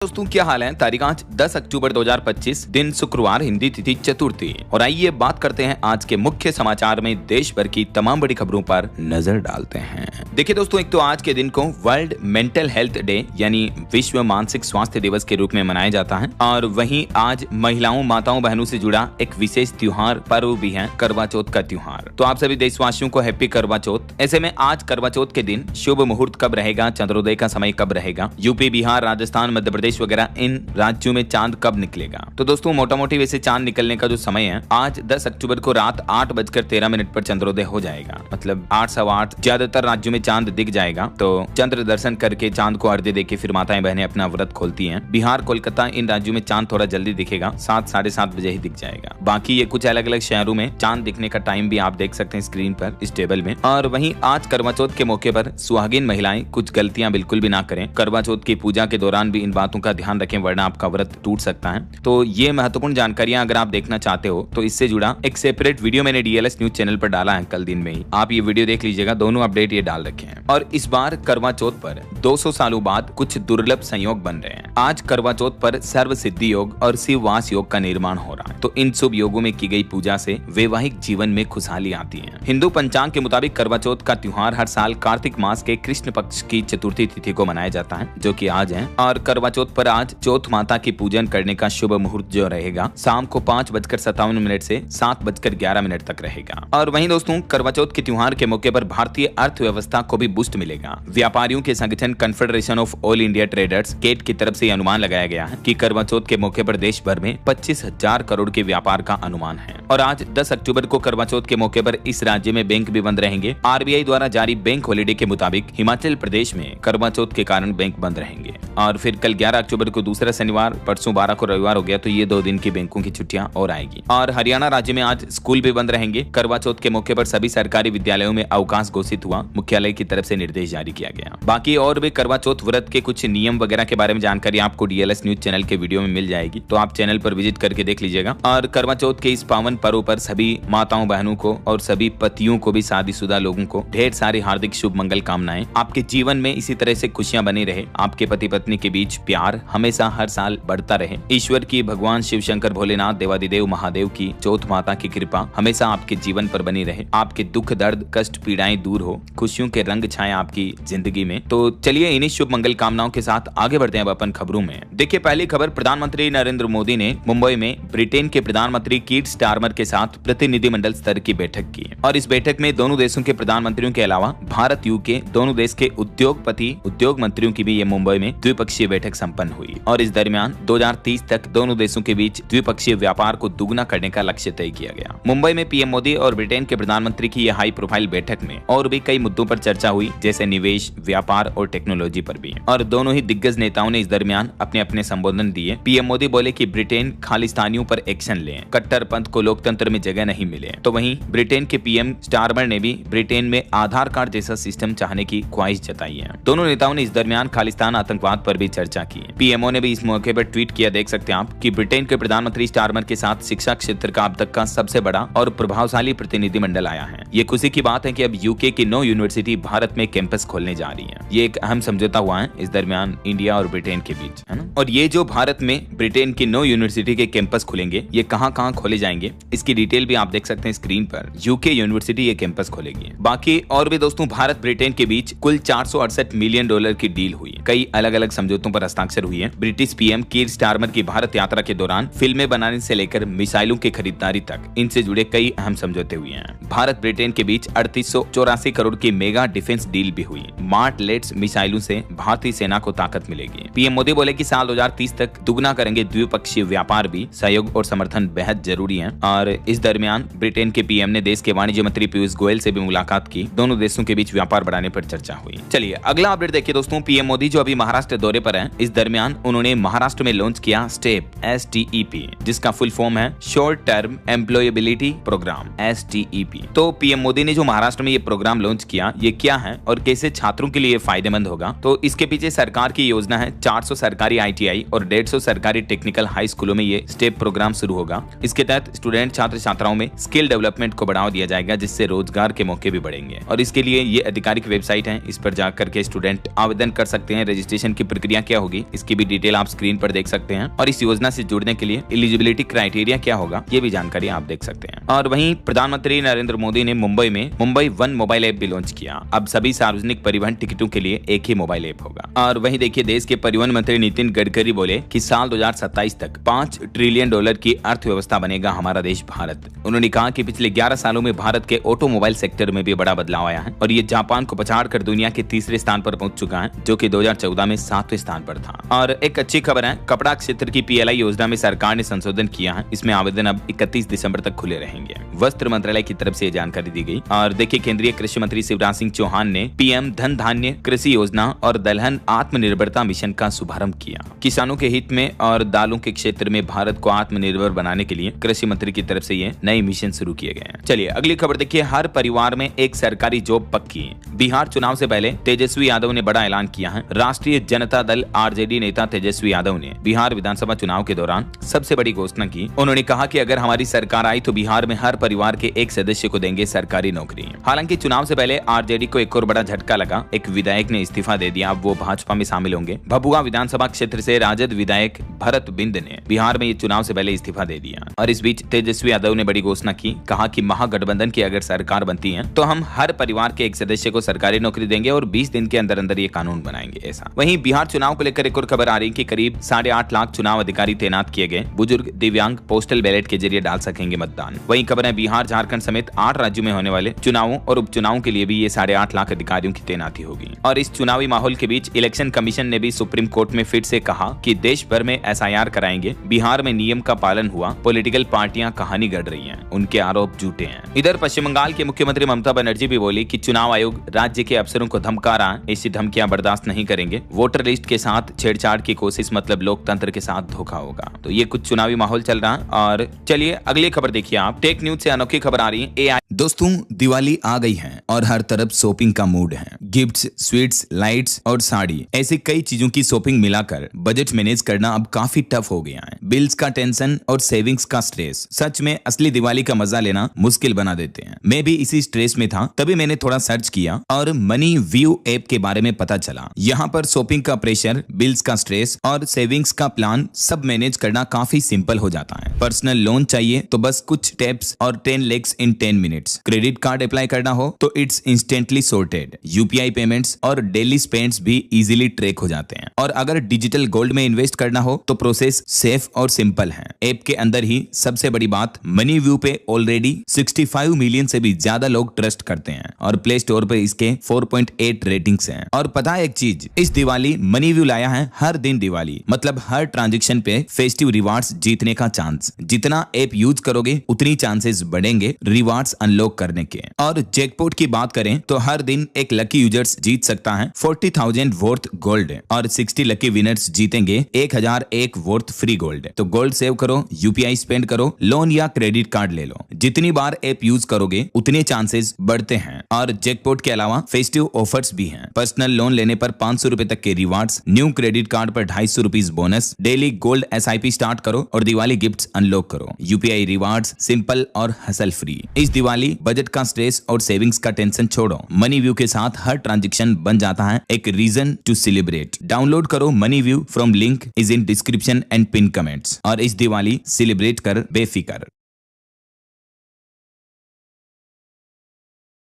दोस्तों क्या हाल है। तारीख आज 10 अक्टूबर 2025, दिन शुक्रवार, हिंदी तिथि चतुर्थी। और आइए बात करते हैं आज के मुख्य समाचार में देश भर की तमाम बड़ी खबरों पर नजर डालते हैं। देखिए दोस्तों, एक तो आज के दिन को वर्ल्ड मेंटल हेल्थ डे यानी विश्व मानसिक स्वास्थ्य दिवस के रूप में मनाया जाता है। और वहीं आज महिलाओं, माताओं, बहनों से जुड़ा एक विशेष त्योहार पर्व भी है, करवा चौथ का त्योहार। तो आप सभी देशवासियों को हैप्पी करवा चौथ। ऐसे में आज करवा चौथ के दिन शुभ मुहूर्त कब रहेगा, चंद्रोदय का समय कब रहेगा, यूपी, बिहार, राजस्थान, मध्य प्रदेश वगैरह इन राज्यों में चांद कब निकलेगा। तो दोस्तों मोटा मोटी वैसे चांद निकलने का जो समय है, आज 10 अक्टूबर को रात 8:13 पर चंद्रोदय हो जाएगा। मतलब 8 सवा 8 ज्यादातर राज्यों में चांद दिख जाएगा। तो चंद्र दर्शन करके चांद को अर्घ्य देके फिर माताएं बहनें अपना व्रत खोलती हैं। बिहार, कोलकाता इन राज्यों में चांद थोड़ा जल्दी दिखेगा, 7 साढ़े 7 बजे ही दिख जाएगा। बाकी ये कुछ अलग अलग शहरों में चांद दिखने का टाइम भी आप देख सकते हैं स्क्रीन पर इस टेबल में। और वहीं आज करवा चौथ के मौके पर सुहागिन महिलाएं कुछ गलतियां बिल्कुल भी ना करें। करवा चौथ की पूजा के दौरान भी इन बातों का ध्यान रखें, वरना आपका व्रत टूट सकता है। तो ये महत्वपूर्ण जानकारियां अगर आप देखना चाहते हो तो इससे जुड़ा एक सेपरेट वीडियो मैंने डीएलएस न्यूज चैनल पर डाला है कल दिन में ही, आप ये वीडियो देख लीजिएगा। दोनों अपडेट ये डाल रखे हैं। और इस बार करवा चौथ पर 200 सालों बाद कुछ दुर्लभ संयोग बन रहे हैं। आज करवा चौथ पर सर्व सिद्धि योग और शिववास योग का निर्माण हो रहा है। तो इन शुभ योगों में की गई पूजा से वैवाहिक जीवन में खुशहाली आती है। हिंदू पंचांग के मुताबिक करवा चौथ का त्योहार हर साल कार्तिक मास के कृष्ण पक्ष की चतुर्थी तिथि को मनाया जाता है, जो कि आज है। और करवा चौथ पर आज चौथ माता की पूजन करने का शुभ मुहूर्त जो रहेगा शाम को 5:57 से 7:11 तक रहेगा। और वहीं दोस्तों करवा चौथ के त्योहार के मौके पर भारतीय अर्थव्यवस्था को भी बूस्ट मिलेगा। व्यापारियों के संगठन confederation of all India traders CAIT की तरफ से अनुमान लगाया गया है कि करवा चौथ के मौके पर देश भर में 25,000 करोड़ के व्यापार का अनुमान है। और आज 10 अक्टूबर को करवा चौथ के मौके पर इस राज्य में बैंक भी बंद रहेंगे। आरबीआई द्वारा जारी बैंक हॉलिडे के मुताबिक हिमाचल प्रदेश में करवा चौथ के कारण बैंक बंद रहेंगे। और फिर कल 11 अक्टूबर को दूसरा शनिवार, परसों 12 को रविवार हो गया, तो ये 2 दिन की बैंकों की छुट्टियां और आएगी। और हरियाणा राज्य में आज स्कूल भी बंद रहेंगे। करवा चौथ के मौके पर सभी सरकारी विद्यालयों में अवकाश घोषित हुआ, मुख्यालय की तरफ से निर्देश जारी किया गया। बाकी और भी करवा चौथ व्रत के कुछ नियम वगैरह के बारे में जानकारी आपको डीएलएस न्यूज चैनल के वीडियो में मिल जाएगी, तो आप चैनल पर विजिट करके देख लीजिएगा। और करवा चौथ के इस पावन पर्व पर सभी माताओं, बहनों को और सभी पतियों को भी, शादीशुदा लोगों को ढेर सारी हार्दिक शुभ मंगल कामनाएं। आपके जीवन में इसी तरह से खुशियां बनी रहे, आपके पति पत्नी के बीच प्यार हमेशा हर साल बढ़ता रहे। ईश्वर की, भगवान शिव शंकर भोलेनाथ, देवादिदेव महादेव की, चौथ माता की कृपा हमेशा आपके जीवन पर बनी रहे। आपके दुख, दर्द, कष्ट, पीड़ाएं दूर हो, खुशियों के रंग छाए आपकी जिंदगी में। तो चलिए इन्हीं शुभ मंगल कामनाओं के साथ आगे बढ़ते हैं अब अपन खबरों में। देखिए पहली खबर, प्रधानमंत्री नरेंद्र मोदी ने मुंबई में ब्रिटेन के प्रधानमंत्री कीर स्टारमर के साथ प्रतिनिधिमंडल स्तर की बैठक की। और इस बैठक में दोनों देशों के प्रधानमंत्रियों के अलावा भारत, यूके दोनों देश के उद्योगपति, उद्योग मंत्रियों की भी ये मुंबई में द्विपक्षीय बैठक संपन्न हुई। और इस दरमियान 2030 तक दोनों देशों के बीच द्विपक्षीय व्यापार को दुगना करने का लक्ष्य तय किया गया। मुंबई में पीएम मोदी और ब्रिटेन के प्रधानमंत्री की यह हाई प्रोफाइल बैठक में और भी कई मुद्दों पर चर्चा हुई, जैसे निवेश, व्यापार और टेक्नोलॉजी पर भी। और दोनों ही दिग्गज नेताओं ने इस दरमियान अपने अपने संबोधन दिए। पीएम मोदी बोले कि ब्रिटेन खालिस्तानियों पर एक्शन ले, कट्टरपंथ को लोकतंत्र में जगह नहीं मिले। तो वहीं ब्रिटेन के पीएम स्टारमर ने भी ब्रिटेन में आधार कार्ड जैसा सिस्टम चाहने की ख्वाहिश जताई है। दोनों नेताओं ने इस दरमियान खालिस्तान, आतंकवाद पर भी चर्चा की। पीएमओ ने भी इस मौके पर ट्वीट किया, देख सकते हैं आप, कि ब्रिटेन के प्रधानमंत्री स्टारमर के साथ शिक्षा क्षेत्र का अब तक का सबसे बड़ा और प्रभावशाली प्रतिनिधिमंडल आया है। ये खुशी की बात है कि अब यूके की 9 यूनिवर्सिटी भारत में कैंपस खोलने जा रही है। ये एक अहम समझौता हुआ है इस दरमियान इंडिया और ब्रिटेन के बीच, है ना। और ये जो भारत में ब्रिटेन की 9 यूनिवर्सिटी के कैंपस खुलेंगे, ये कहाँ कहाँ खोले जाएंगे, इसकी डिटेल भी आप देख सकते हैं स्क्रीन पर। यूके यूनिवर्सिटी ये कैंपस खोलेगी। बाकी और भी दोस्तों, भारत ब्रिटेन के बीच कुल $468 मिलियन की डील हुई। कई अलग अलग समझौतों पर हस्ताक्षर हुई है। ब्रिटिश पीएम कीर स्टारमर की भारत यात्रा के दौरान फिल्में बनाने से लेकर मिसाइलों की खरीदारी तक इनसे जुड़े कई अहम समझौते हुए हैं। भारत ब्रिटेन के बीच 3884 करोड़ की मेगा डिफेंस डील भी हुई। मार्टलेट्स मिसाइलों से भारतीय सेना को ताकत मिलेगी। पीएम मोदी बोले कि साल 2030 तक दुगना करेंगे द्विपक्षीय व्यापार भी, सहयोग और समर्थन बेहद जरूरी है। और इस दरमियान ब्रिटेन के पीएम ने देश के वाणिज्य मंत्री पीयूष गोयल से भी मुलाकात की। दोनों देशों के बीच व्यापार बढ़ाने पर चर्चा हुई। चलिए अगला अपडेट देखिए दोस्तों। पीएम मोदी जो अभी महाराष्ट्र दौरे पर हैं, इस दरमियान उन्होंने महाराष्ट्र में लॉन्च किया स्टेप STEP, जिसका फुल फॉर्म है short term employability programme STEP। तो पीएम मोदी ने जो महाराष्ट्र में ये प्रोग्राम लॉन्च किया, ये क्या है और कैसे छात्रों के लिए फायदेमंद होगा, तो इसके पीछे सरकार की योजना है 400 सरकारी ITI और 150 सरकारी टेक्निकल हाई स्कूलों में ये स्टेप प्रोग्राम शुरू होगा। इसके तहत स्टूडेंट, छात्र छात्राओं में स्किल डेवलपमेंट को बढ़ावा दिया जाएगा, जिससे रोजगार के मौके भी बढ़ेंगे। और इसके लिए ये आधिकारिक वेबसाइट है, इस पर जाकर के स्टूडेंट आवेदन कर सकते हैं। रजिस्ट्रेशन की प्रक्रिया क्या होगी, इसकी भी डिटेल आप स्क्रीन पर देख सकते हैं। और इस योजना से जुड़ने के लिए एलिजिबिलिटी क्राइटेरिया क्या होगा ये भी जानकारी आप देख सकते हैं। और वहीं प्रधानमंत्री नरेंद्र मोदी ने मुंबई में मुंबई वन मोबाइल ऐप भी लॉन्च किया। अब सभी सार्वजनिक परिवहन टिकटों के लिए एक ही मोबाइल ऐप होगा। और वहीं देखिए, देश के परिवहन मंत्री नितिन गडकरी बोले कि साल 2027 तक $5 ट्रिलियन की अर्थव्यवस्था बनेगा हमारा देश भारत। उन्होंने कहा कि पिछले 11 सालों में भारत के ऑटोमोबाइल सेक्टर में भी बड़ा बदलाव आया है और ये जापान को पछाड़कर दुनिया के तीसरे स्थान पर पहुंच चुका है, जो कि 2014 में 7वें स्थान पर था। और एक अच्छी खबर है, कपड़ा क्षेत्र की PLI योजना में सरकार ने संशोधन किया है। इसमें आवेदन अब 31 दिसंबर तक खुले रहेंगे। वस्त्र मंत्रालय की तरफ से ये जानकारी दी गई। और देखिए, केंद्रीय कृषि मंत्री शिवराज सिंह चौहान ने PM धन धान्य कृषि योजना और दलहन आत्मनिर्भरता मिशन का शुभारंभ किया। किसानों के हित में और दालों के क्षेत्र में भारत को आत्मनिर्भर बनाने के लिए कृषि मंत्री की तरफ से ये नए मिशन शुरू किए गए हैं। चलिए अगली खबर देखिए, हर परिवार में एक सरकारी जॉब पक्की। बिहार चुनाव से पहले तेजस्वी यादव ने बड़ा ऐलान किया है। राष्ट्रीय जनता दल RJD नेता तेजस्वी यादव ने बिहार विधानसभा चुनाव के दौरान सबसे बड़ी घोषणा की। उन्होंने कहा कि अगर हमारी सरकार आई तो बिहार में हर परिवार के एक सदस्य को देंगे सरकारी नौकरी। हालांकि चुनाव से पहले RJD को एक और बड़ा झटका लगा। एक विधायक ने इस्तीफा दे दिया। अब वो भाजपा में शामिल होंगे। भभुआ विधानसभा क्षेत्र से राजद विधायक भरत बिंद ने बिहार में ये चुनाव से पहले इस्तीफा दे दिया। और इस बीच तेजस्वी यादव ने बड़ी घोषणा की। कहा कि महागठबंधन की अगर सरकार बनती है तो हम हर परिवार के एक सदस्य को सरकारी नौकरी देंगे और 20 दिन के अंदर अंदर ये कानून बनाएंगे। ऐसा वहीं बिहार चुनाव को लेकर एक और खबर आ रही है कि करीब 8.5 लाख चुनाव अधिकारी तैनात किए गए। बुजुर्ग दिव्यांग पोस्टल बैलेट के जरिए डाल सकेंगे मतदान। वहीं खबर है, बिहार झारखंड समेत 8 राज्यों में होने वाले चुनावों और उपचुनावों के लिए भी ये 8.5 लाख अधिकारियों की तैनाती होगी। और इस चुनावी माहौल के बीच इलेक्शन कमीशन ने भी सुप्रीम कोर्ट में फिर से कहा कि देश भर में SIR कराएंगे। बिहार में नियम का पालन हुआ, पॉलिटिकल पार्टियां कहानी गढ़ रही हैं, उनके आरोप झूठे हैं। इधर पश्चिम बंगाल के मुख्यमंत्री ममता बनर्जी भी बोली कि चुनाव आयोग राज्य के अफसरों को धमका रहा है। ऐसी धमकियां बर्दाश्त नहीं करेंगे। वोटर लिस्ट के साथ छेड़छाड़ की कोशिश मतलब लोकतंत्र के साथ धोखा होगा। तो ये कुछ चुनावी माहौल चल रहा है। और चलिए अगली खबर देखिए आप। टेक न्यूज से अनोखी खबर आ रही है। AI दोस्तों, दिवाली आ गई है और हर तरफ शॉपिंग का मूड है। गिफ्ट्स, स्वीट्स, लाइट्स और साड़ी, ऐसे कई चीजों की शॉपिंग मिलाकर बजट मैनेज करना अब काफी टफ हो गया है। बिल्स का टेंशन और सेविंग्स का स्ट्रेस सच में असली दिवाली का मजा लेना मुश्किल बना देते हैं। मैं भी इसी स्ट्रेस में था, तभी मैंने थोड़ा सर्च किया और मनी व्यू ऐप के बारे में पता चला। यहाँ पर शॉपिंग का प्रेशर, बिल्स का स्ट्रेस और सेविंग्स का प्लान सब मैनेज करना काफी सिंपल हो जाता है। पर्सनल लोन चाहिए तो बस कुछ टेप्स और 10 लेक्स इन 10 मिनट्स। क्रेडिट कार्ड अप्लाई करना हो तो it's instantly sorted. UPI payments और डेली स्पेंड्स भी इजीली ट्रैक हो जाते हैं। और अगर डिजिटल गोल्ड में इन्वेस्ट करना हो तो प्रोसेस सेफ और सिंपल है। ऐप के अंदर ही सबसे बड़ी बात, मनी व्यू पे ऑलरेडी 65 मिलियन से भी ज्यादा लोग ट्रस्ट करते हैं और प्ले स्टोर पे इसके 4.8 रेटिंग्स हैं। और पता है एक चीज, इस दिवाली मनी व्यू लाया है हर दिन दिवाली, मतलब हर ट्रांजैक्शन पे फेस्टिव रिवार्ड्स जीतने का चांस। जितना ऐप यूज करोगे उतनी चांसेस बढ़ेंगे रिवार्ड्स अनलॉक करने के। और जैकपॉट की बात करें तो हर दिन एक लकी यूजर्स जीत सकता है 40,000 वर्थ गोल्ड और 60 लकी विनर्स जीतेंगे 1001 वर्थ फ्री गोल्ड। तो गोल्ड सेव करो, UPI स्पेंड करो, लोन या क्रेडिट कार्ड ले लो। जितनी बार ऐप यूज करोगे उतने चांसेस बढ़ते हैं। और जैकपॉट के अलावा फेस्टिव ऑफर्स भी हैं। पर्सनल लोन लेने पर 500 रुपए तक के रिवार्ड्स, न्यू क्रेडिट कार्ड पर 250 rupees bonus, daily gold SIP start करो और दिवाली गिफ्ट्स अनलॉक करो। UPI रिवार्ड्स सिंपल और हसल फ्री। इस दिवाली बजट का स्ट्रेस और सेविंग्स का टेंशन छोड़ो। मनी व्यू के साथ हर ट्रांजैक्शन बन जाता है एक रीजन टू सेलिब्रेट। डाउनलोड करो money view from link is in description and pin comments. और इस दिवाली सेलिब्रेट कर बेफिक्र।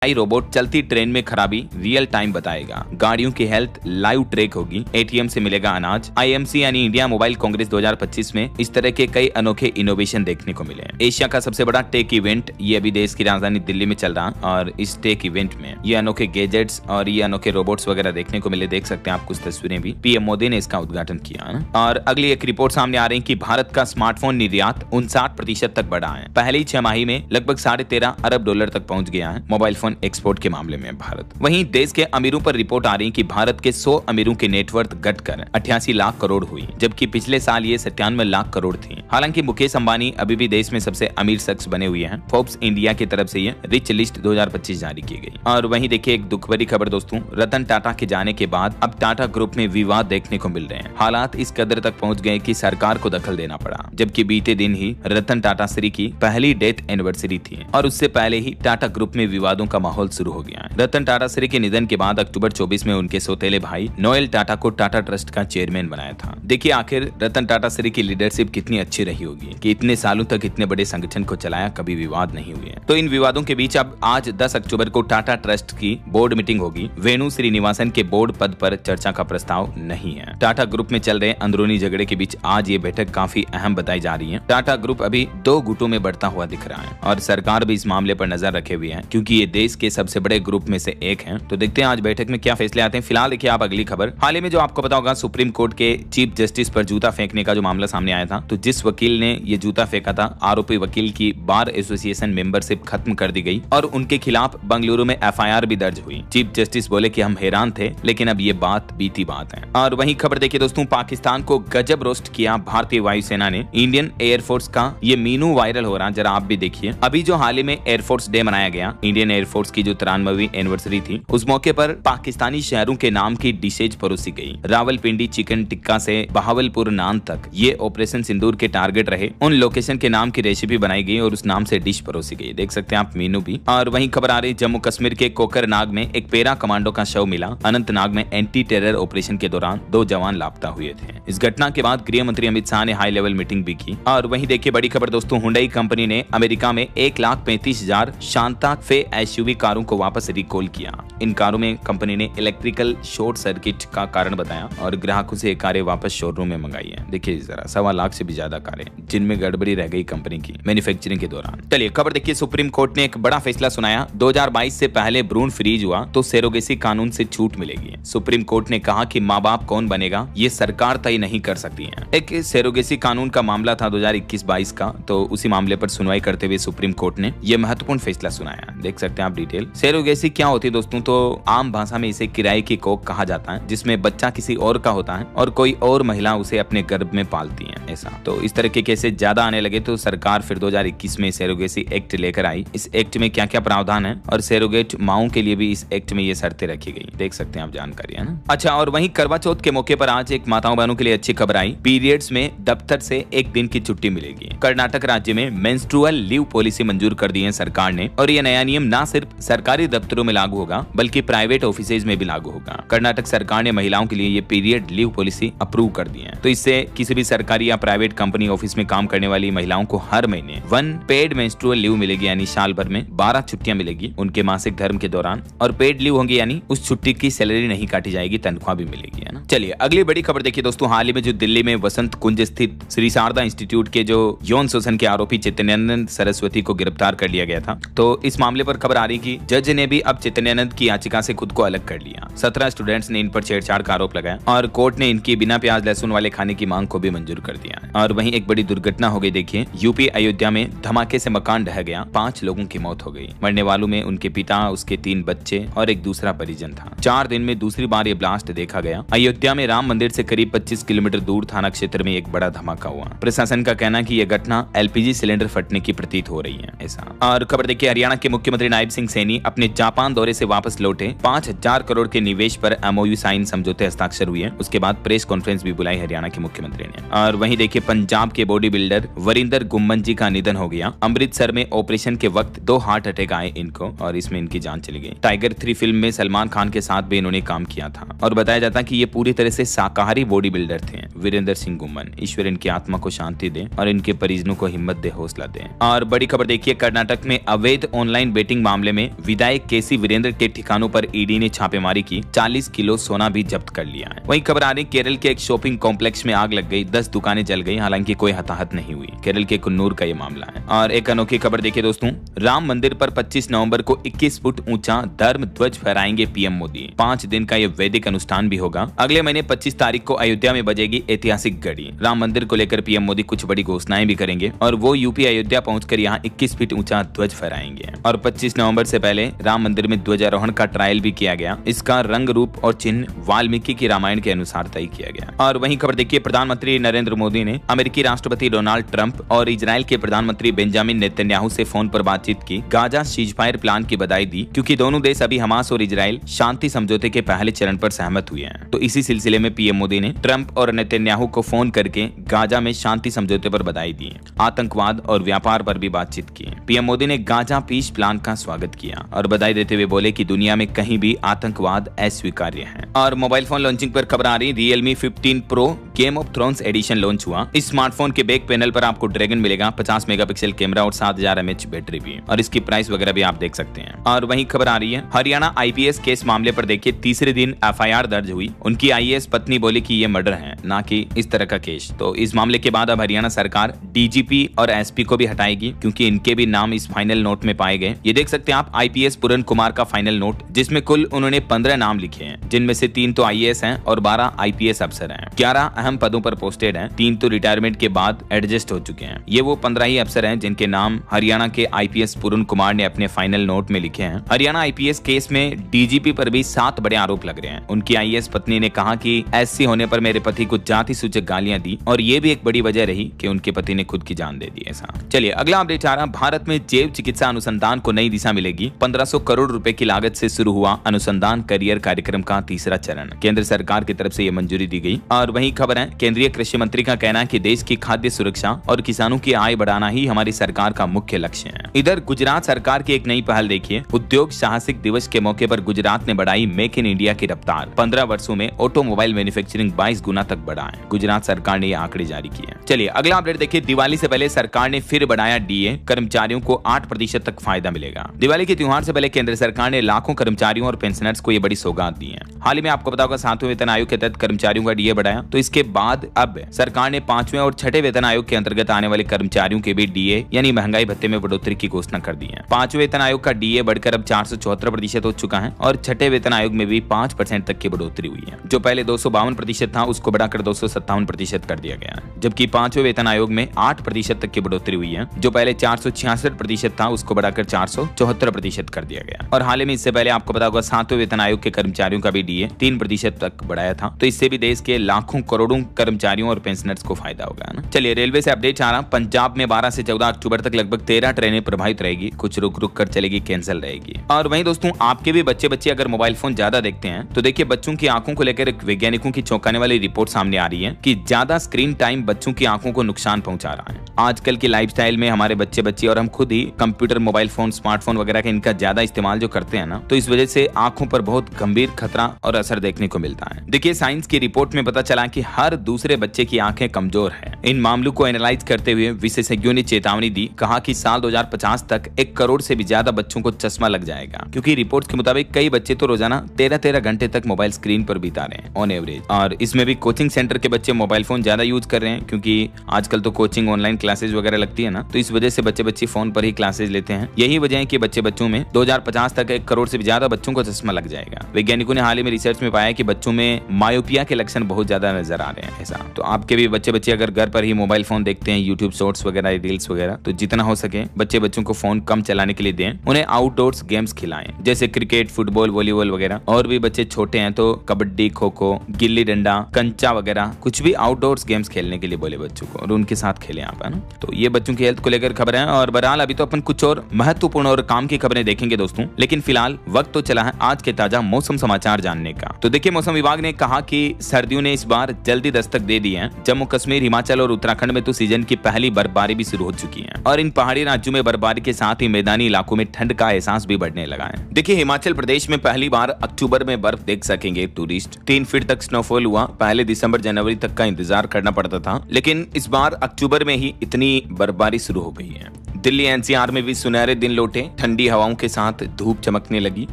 रोबोट चलती ट्रेन में खराबी रियल टाइम बताएगा। गाड़ियों की हेल्थ लाइव ट्रैक होगी। ATM से मिलेगा अनाज। IMC यानी इंडिया मोबाइल कांग्रेस 2025 में इस तरह के कई अनोखे इनोवेशन देखने को मिले। एशिया का सबसे बड़ा टेक इवेंट ये अभी देश की राजधानी दिल्ली में चल रहा है और इस टेक इवेंट में ये अनोखे गैजेट्स और ये अनोखे रोबोट्स वगैरह देखने को मिले। देख सकते हैं आप कुछ तस्वीरें भी। PM मोदी ने इसका उद्घाटन किया। और अगली एक रिपोर्ट सामने आ रही है कि भारत का स्मार्टफोन निर्यात 59% तक बढ़ा है। पहली 6 माही में लगभग $13.5 अरब तक पहुंच गया है मोबाइल फोन एक्सपोर्ट के मामले में भारत। वहीं देश के अमीरों पर रिपोर्ट आ रही है कि भारत के 100 अमीरों की नेटवर्थ घटकर 88 लाख करोड़ हुई, जबकि पिछले साल ये 97 लाख करोड़ थी। हालांकि मुकेश अंबानी अभी भी देश में सबसे अमीर शख्स बने हुए हैं। फोर्ब्स इंडिया की तरफ से ये रिच लिस्ट 2025 जारी की गई। और वहीं देखिए एक दुख भरी खबर दोस्तों, रतन टाटा के जाने के बाद अब टाटा ग्रुप में विवाद देखने को मिल रहे हैं। हालात इस कदर तक पहुंच गए कि सरकार को दखल देना पड़ा, जबकि बीते दिन ही रतन टाटा श्री की पहली डेथ एनिवर्सरी थी और उससे पहले ही टाटा ग्रुप में विवादों का माहौल शुरू हो गया है। रतन टाटा श्री के निधन के बाद अक्टूबर 24 में उनके सौतेले भाई नोएल टाटा को टाटा ट्रस्ट का चेयरमैन बनाया था। देखिए आखिर रतन टाटा श्री की लीडरशिप कितनी अच्छी रही होगी कि इतने सालों तक इतने बड़े संगठन को चलाया, कभी विवाद नहीं हुए। तो इन विवादों के बीच अब आज 10 अक्टूबर को टाटा ट्रस्ट की बोर्ड मीटिंग होगी। वेणु श्रीनिवासन के बोर्ड पद पर चर्चा का प्रस्ताव नहीं है। टाटा ग्रुप में चल रहे अंदरूनी झगड़े के बीच आज ये बैठक काफी अहम बताई जा रही है। टाटा ग्रुप अभी 2 गुटों में बढ़ता हुआ दिख रहा है और सरकार भी इस मामले पर नजर रखे हुए है, क्योंकि ये देश के सबसे बड़े ग्रुप में से एक है। तो देखते हैं आज बैठक में क्या फैसले आते हैं। फिलहाल देखिए आप अगली खबर, हाल ही में जो आपको पता होगा सुप्रीम कोर्ट के चीफ जस्टिस पर जूता फेंकने का जो मामला सामने आया था, तो जिस वकील ने ये जूता फेंका था, आरोपी वकील की बार एसोसिएशन मेंबरशिप खत्म कर दी गई और उनके खिलाफ बेंगलुरु में एफआईआर भी दर्ज हुई। चीफ जस्टिस बोले कि हम हैरान थे, लेकिन अब ये बात बीती बात है। और वहीं खबर देखिए दोस्तों, पाकिस्तान को गजब रोस्ट किया भारतीय वायुसेना ने। इंडियन एयरफोर्स का ये मीनू वायरल हो रहा, जरा आप भी देखिए। अभी जो हाल ही में एयरफोर्स डे मनाया गया, इंडियन एयरफोर्स की जो 93वीं एनिवर्सरी थी, उस मौके पर पाकिस्तानी शहरों के नाम की डिशेज परोसी गई। रावलपिंडी चिकन टिक्का से बहावलपुर नान तक ये ऑपरेशन सिंदूर के टारगेट रहे। उन लोकेशन के नाम की रेसिपी बनाई गई और उस नाम से डिश परोसी गई। देख सकते हैं आप मीनू भी। और वहीं खबर आ रही जम्मू कश्मीर के कोकरनाग में एक पैरा कमांडो का शव मिला। अनंतनाग में एंटी टेरर ऑपरेशन के दौरान 2 जवान लापता हुए थे। इस घटना के बाद गृह मंत्री अमित शाह ने हाई लेवल मीटिंग भी की। और वहीं देखिए बड़ी खबर दोस्तों, हुंडई कंपनी ने अमेरिका में 1,35,000 शांता फे एसयूवी कारों को वापस रिकॉल किया। इन कारों में कंपनी ने इलेक्ट्रिकल शॉर्ट सर्किट का कारण बताया और ग्राहकों से कारें वापस शोरूम में मंगाई है। देखिए जरा 1.25 लाख से भी ज्यादा कारें जिनमें गड़बड़ी रह गई कंपनी की मैन्युफैक्चरिंग के दौरान। चलिए खबर देखिए, सुप्रीम कोर्ट ने एक बड़ा फैसला सुनाया। 2022 से पहले भ्रूण फ्रीज हुआ तो सेरोगेसी कानून से छूट मिलेगी। सुप्रीम कोर्ट ने कहा कि माँ बाप कौन बनेगा ये सरकार तय नहीं कर सकती है। एक सेरोगेसी कानून का मामला था 2021-22 का, तो उसी मामले पर सुनवाई करते हुए सुप्रीम कोर्ट ने यह महत्वपूर्ण फैसला सुनाया। देख सकते हैं आप डिटेल। सेरोगेसी क्या होती है दोस्तों, तो आम भाषा में इसे किराए की कोख कहा जाता है, जिसमें बच्चा किसी और का होता है और कोई और महिला उसे अपने गर्भ में पालती है। ऐसा तो इस तरह के केसेस ज्यादा आने लगे तो सरकार फिर 2021 में सेरोगेसी एक्ट लेकर आई। इस एक्ट में क्या क्या प्रावधान है और सेरोगेट माओं के लिए भी इस एक्ट में ये शर्तें रखी गई। देख सकते हैं आप जानकारी, है ना। अच्छा, और वहीं करवा चौथ के मौके पर आज एक माताओं बहनों के लिए अच्छी खबर आई। पीरियड्स में दफ्तर से 1 दिन की छुट्टी मिलेगी। कर्नाटक राज्य में मेंस्ट्रुअल लीव पॉलिसी मंजूर कर दी है सरकार ने और यह नया नियम न सिर्फ सरकारी दफ्तरों में लागू होगा बल्कि प्राइवेट ऑफिसेज में भी लागू होगा। कर्नाटक सरकार ने महिलाओं के लिए ये पीरियड लीव पॉलिसी अप्रूव कर दी है। तो इससे किसी भी सरकारी या प्राइवेट कंपनी ऑफिस में काम करने वाली महिलाओं को हर महीने 1 पेड मेंस्ट्रुअल लीव मिलेगी, यानी साल भर में 12 छुट्टियां मिलेगी उनके मासिक धर्म के दौरान। और पेड लीव होंगी, यानी उस छुट्टी की सैलरी नहीं काटी जाएगी, तनख्वाह भी मिलेगी, है ना। चलिए अगली बड़ी खबर देखिए दोस्तों, हाल ही में जो दिल्ली में वसंत कुंज स्थित श्री शारदा इंस्टीट्यूट के जो यौन शोषण के आरोपी चैतन्यानंद सरस्वती को गिरफ्तार कर लिया गया था। तो इस मामले पर खबर आ रही कि जज ने भी अब चैतन्यानंद की याचिका से खुद को अलग कर लिया। 17 स्टूडेंट्स ने इन पर छेड़छाड़ का आरोप लगाया और कोर्ट ने इनकी बिना प्याज लहसुन वाले खाने की मांग को भी मंजूर कर दिया। और वहीं एक बड़ी दुर्घटना हो गई। देखिए यूपी अयोध्या में धमाके से मकान ढह गया, 5 लोगों की मौत हो गई। मरने वालों में उनके पिता, उसके 3 बच्चे और एक दूसरा परिजन था। 4 दिन में दूसरी बार ये ब्लास्ट देखा गया। अयोध्या में राम मंदिर से करीब 25 किलोमीटर दूर थाना क्षेत्र में एक बड़ा धमाका हुआ। प्रशासन का कहना है कि यह घटना एलपीजी सिलेंडर फटने की प्रतीत हो रही है। ऐसा और खबर देखिए, हरियाणा के मुख्यमंत्री नायब सिंह सैनी अपने जापान दौरे से वापस लौटे। 5,000 करोड़ के निवेश पर एमओयू साइन समझौते हस्ताक्षर हुए। उसके बाद प्रेस कॉन्फ्रेंस भी बुलाई हरियाणा के मुख्यमंत्री ने। और वहीं देखिए, पंजाब के बॉडी बिल्डर वरिंदर गुम्मन जी का निधन हो गया। अमृतसर में ऑपरेशन के वक्त 2 हार्ट अटैक आए इनको और इसमें इनकी जान चली गई। टाइगर 3 फिल्म में सलमान खान के साथ भी इन्होंने काम किया था और बताया जाता है कि ये पूरी तरह से शाकाहारी बॉडी बिल्डर थे। वीरेंद्र सिंह गुम्मन, ईश्वर इनकी आत्मा को शांति दे और इनके परिजनों को हिम्मत दे, हौसला दे। और बड़ी खबर देखिए, कर्नाटक में अवैध ऑनलाइन बेटिंग मामले में विधायक केसी वीरेंद्र के ठिकानों पर ईडी ने छापेमारी की। 40 किलो सोना भी जब्त कर लिया है। वहीं खबर आ रही, केरल के एक शॉपिंग कॉम्प्लेक्स में आग लग गई, 10 दुकानें जल गई, हालांकि कोई हताहत नहीं हुई। केरल के कुन्नूर का ये मामला है। और एक अनोखी खबर देखिए दोस्तों, राम मंदिर पर 25 नवंबर को 21 फुट ऊंचा धर्म ध्वज फहराएंगे पीएम मोदी। 5 दिन का ये वैदिक अनुष्ठान भी होगा। अगले महीने 25 तारीख को अयोध्या में बजेगी ऐतिहासिक घड़ी। राम मंदिर को लेकर पीएम मोदी कुछ बड़ी घोषणाएं भी करेंगे और वो यूपी अयोध्या पहुंचकर यहाँ 21 फीट ऊंचा ध्वज फहराएंगे। और 25 नवंबर से पहले राम मंदिर में ध्वजारोहण का ट्रायल भी किया गया। इसका रंग, रूप और चिन्ह वाल्मीकि की रामायण के अनुसार तय किया गया। और वहीं खबर देखिए, प्रधानमंत्री नरेंद्र मोदी मोदी ने अमेरिकी राष्ट्रपति डोनाल्ड ट्रंप और इजराइल के प्रधानमंत्री बेंजामिन नेतन्याहू से फोन पर बातचीत की, गाजा सीजफायर प्लान की बधाई दी, क्योंकि दोनों देश अभी हमास और इजराइल शांति समझौते के पहले चरण पर सहमत हुए हैं। तो इसी सिलसिले में पीएम मोदी ने ट्रंप और नेतन्याहू को फोन करके गाजा में शांति समझौते पर बधाई दी, आतंकवाद और व्यापार पर भी बातचीत की। पीएम मोदी ने गाजा पीस प्लान का स्वागत किया और बधाई देते हुए बोले कि दुनिया में कहीं भी आतंकवाद अस्वीकार्य है। और मोबाइल फोन लॉन्चिंग पर खबर आ रही, Realme 15 Pro game of thrones edition launch हुआ। इस स्मार्टफोन के बैक पैनल पर आपको ड्रैगन मिलेगा, 50 मेगापिक्सल कैमरा और 7000 mAh बैटरी भी, और इसकी प्राइस वगैरह भी आप देख सकते हैं। और वहीं खबर आ रही है, हरियाणा आईपीएस केस मामले पर देखिए तीसरे दिन एफआईआर दर्ज हुई। उनकी आईएएस पत्नी बोली कि ये मर्डर है, ना कि इस तरह का केस। तो इस मामले के बाद अब हरियाणा सरकार डीजीपी और एसपी को भी हटाएगी, क्योंकि इनके भी नाम इस फाइनल नोट में पाए गए। ये देख सकते हैं आप आईपीएस पूरन कुमार का फाइनल नोट, जिसमें कुल उन्होंने 15 नाम लिखे हैं, जिनमें से 3 तो आईएएस हैं और 12 आईपीएस अफसर हैं। 11 अहम पदों पर पोस्टेड हैं, 3 तो रिटायरमेंट के बाद एडजस्ट हो चुके हैं। ये वो 15 ही अफसर हैं जिनके नाम हरियाणा के आईपीएस पूरन कुमार ने अपने फाइनल नोट में लिखे हैं। हरियाणा आईपीएस केस में डीजीपी पर भी 7 बड़े आरोप लग रहे हैं। उनकी आईएएस पत्नी ने कहा कि एससी होने पर मेरे पति को जाति सूचक गालियां दी, और ये भी एक बड़ी वजह रही कि उनके पति ने खुद की जान दे दी। ऐसा चलिए अगला अपडेट आ रहा, भारत में जैव चिकित्सा अनुसंधान को नई दिशा मिलेगी। 1500 करोड़ रुपए की लागत से शुरू हुआ अनुसंधान करियर कार्यक्रम का तीसरा चरण, केंद्र सरकार की तरफ से ये मंजूरी दी गई। और वही खबर है, केंद्रीय कृषि मंत्री का कहना है कि देश की खाद्य सुरक्षा और किसानों की आय बढ़ाना ही हमारी सरकार का मुख्य लक्ष्य है। इधर गुजरात सरकार की एक नई पहल देखिए, उद्योग साहसिक दिवस के मौके पर गुजरात ने बढ़ाई मेक इन इंडिया की रफ्तार। 15 वर्षों में ऑटोमोबाइल मैन्युफैक्चरिंग 22 गुना तक बढ़ा है। गुजरात सरकार ने ये आंकड़े जारी किए। चलिए अगला अपडेट देखिए, दिवाली से पहले सरकार ने फिर बढ़ाया डीए, कर्मचारियों को 8% तक फायदा मिलेगा। दिवाली के त्योहार से पहले केंद्र सरकार ने लाखों कर्मचारियों और पेंशनर्स को ये बड़ी सौगात दी है। हाल ही में आपको पता होगा 7वें वेतन आयोग के तहत कर्मचारियों का डीए बढ़ाया, तो इसके बाद अब सरकार ने 5वें और 6ठे वेतन आयोग के अंतर्गत आने वाले कर्मचारियों के भी डीए यानी महंगाई भत्ते में बढ़ोतरी की घोषणा कर दी है। 5वें वेतन आयोग का डीए बढ़कर अब 474% हो चुका है, और 6ठे वेतन आयोग में भी 5% तक की बढ़ोतरी हुई है। जो पहले 252% था उसको बढ़ाकर 257% कर दिया गया है, जबकि 5वें वेतन आयोग में 8% तक की बढ़ोतरी हुई है। जो पहले 466% था उसको बढ़ाकर 474% कर दिया गया। और हाल ही में इससे पहले आपको पता होगा 7वें वेतन आयोग के कर्मचारियों का भी डीए 3% तक बढ़ाया था। तो इससे भी देश के लाखों करोड़ों कर्मचारियों और पेंशनर्स को फायदा होगा ना। चलिए रेलवे से अपडेट आ रहा, पंजाब में 12 से 14 अक्टूबर तक लगभग 13 ट्रेनें प्रभावित रहेगी, कुछ रुक रुक कर चलेगी, कैंसिल रहेगी। और वहीं दोस्तों आपके भी बच्चे अगर मोबाइल फोन ज्यादा देखते हैं तो देखिए बच्चों की आंखों को लेकर एक वैज्ञानिकों की चौंकाने वाली रिपोर्ट सामने आ रही है कि ज्यादा स्क्रीन टाइम बच्चों की आंखों को नुकसान पहुंचा रहा है। आजकल की लाइफस्टाइल में हमारे बच्चे और हम खुद ही कंप्यूटर, मोबाइल फोन, स्मार्टफोन वगैरह का इनका ज्यादा इस्तेमाल जो करते हैं ना, तो इस वजह से आंखों पर बहुत गंभीर खतरा और असर देखने को मिलता है। देखिए साइंस की रिपोर्ट में पता चला कि हर दूसरे बच्चे की आंखें कमजोर है। इन मामलों को एनालाइज करते हुए विशेषज्ञों ने चेतावनी दी, कहा कि साल 2050 तक 1 करोड़ से भी ज्यादा बच्चों को चश्मा लग जाएगा, क्योंकि रिपोर्ट्स के मुताबिक कई बच्चे तो रोजाना 13-13 घंटे तक मोबाइल स्क्रीन पर बिता रहे हैं ऑन एवरेज। और इसमें भी कोचिंग सेंटर के बच्चे मोबाइल फोन ज्यादा यूज कर रहे हैं, क्योंकि आजकल तो कोचिंग ऑनलाइन क्लासेज वगैरह लगती है ना, तो इस वजह से बच्चे फोन पर ही क्लासेज लेते हैं। यही वजह है कि बच्चों में 2050 तक 1 करोड़ से भी ज्यादा बच्चों को चश्मा लग जाएगा। वैज्ञानिकों ने हाल ही में रिसर्च में पाया कि बच्चों में मायोपिया के लक्षण बहुत ज्यादा नजर आ रहे हैं। ऐसा तो आपके भी बच्चे अगर घर पर ही मोबाइल फोन देखते हैं, यूट्यूब शॉर्ट्स वगैरह, रील्स वगैरह, तो जितना हो सके बच्चों को फोन कम चलाने के लिए दें। उन्हें आउटडोर्स गेम्स खिलाएं, जैसे क्रिकेट, फुटबॉल, वॉलीबॉल वगैरह। और भी बच्चे छोटे हैं तो कबड्डी, खो खो, गिल्ली डंडा, कंचा वगैरह, कुछ भी आउटडोर्स गेम्स खेलने के लिए बोले बच्चों को, और उनके साथ खेलें आप, है ना। तो ये बच्चों की हेल्थ को लेकर खबर है। और बहरहाल अभी तो अपन कुछ और महत्वपूर्ण और काम की खबरें देखेंगे दोस्तों, लेकिन फिलहाल वक्त तो चला है आज के ताजा मौसम समाचार जानने का। तो देखिए मौसम विभाग ने कहा कि सर्दियों ने इस बार जल्दी दस्तक दे दी है। जम्मू कश्मीर, हिमाचल और उत्तराखंड में तो सीजन की पहली बर्फबारी भी शुरू हो चुकी है, और इन पहाड़ी राज्यों में बर्फबारी के साथ ही मैदानी इलाकों में ठंड का एहसास भी बढ़ने लगा है। देखिए हिमाचल प्रदेश में पहली बार अक्टूबर में बर्फ देख सकेंगे टूरिस्ट। 3 फीट तक स्नोफॉल हुआ। पहले दिसंबर जनवरी तक का इंतजार करना पड़ता था, लेकिन इस बार अक्टूबर में ही इतनी बर्फबारी शुरू हो गई है। दिल्ली एनसीआर में भी सुनहरे दिन लौटे, ठंडी हवाओं के साथ धूप चमकने लगी।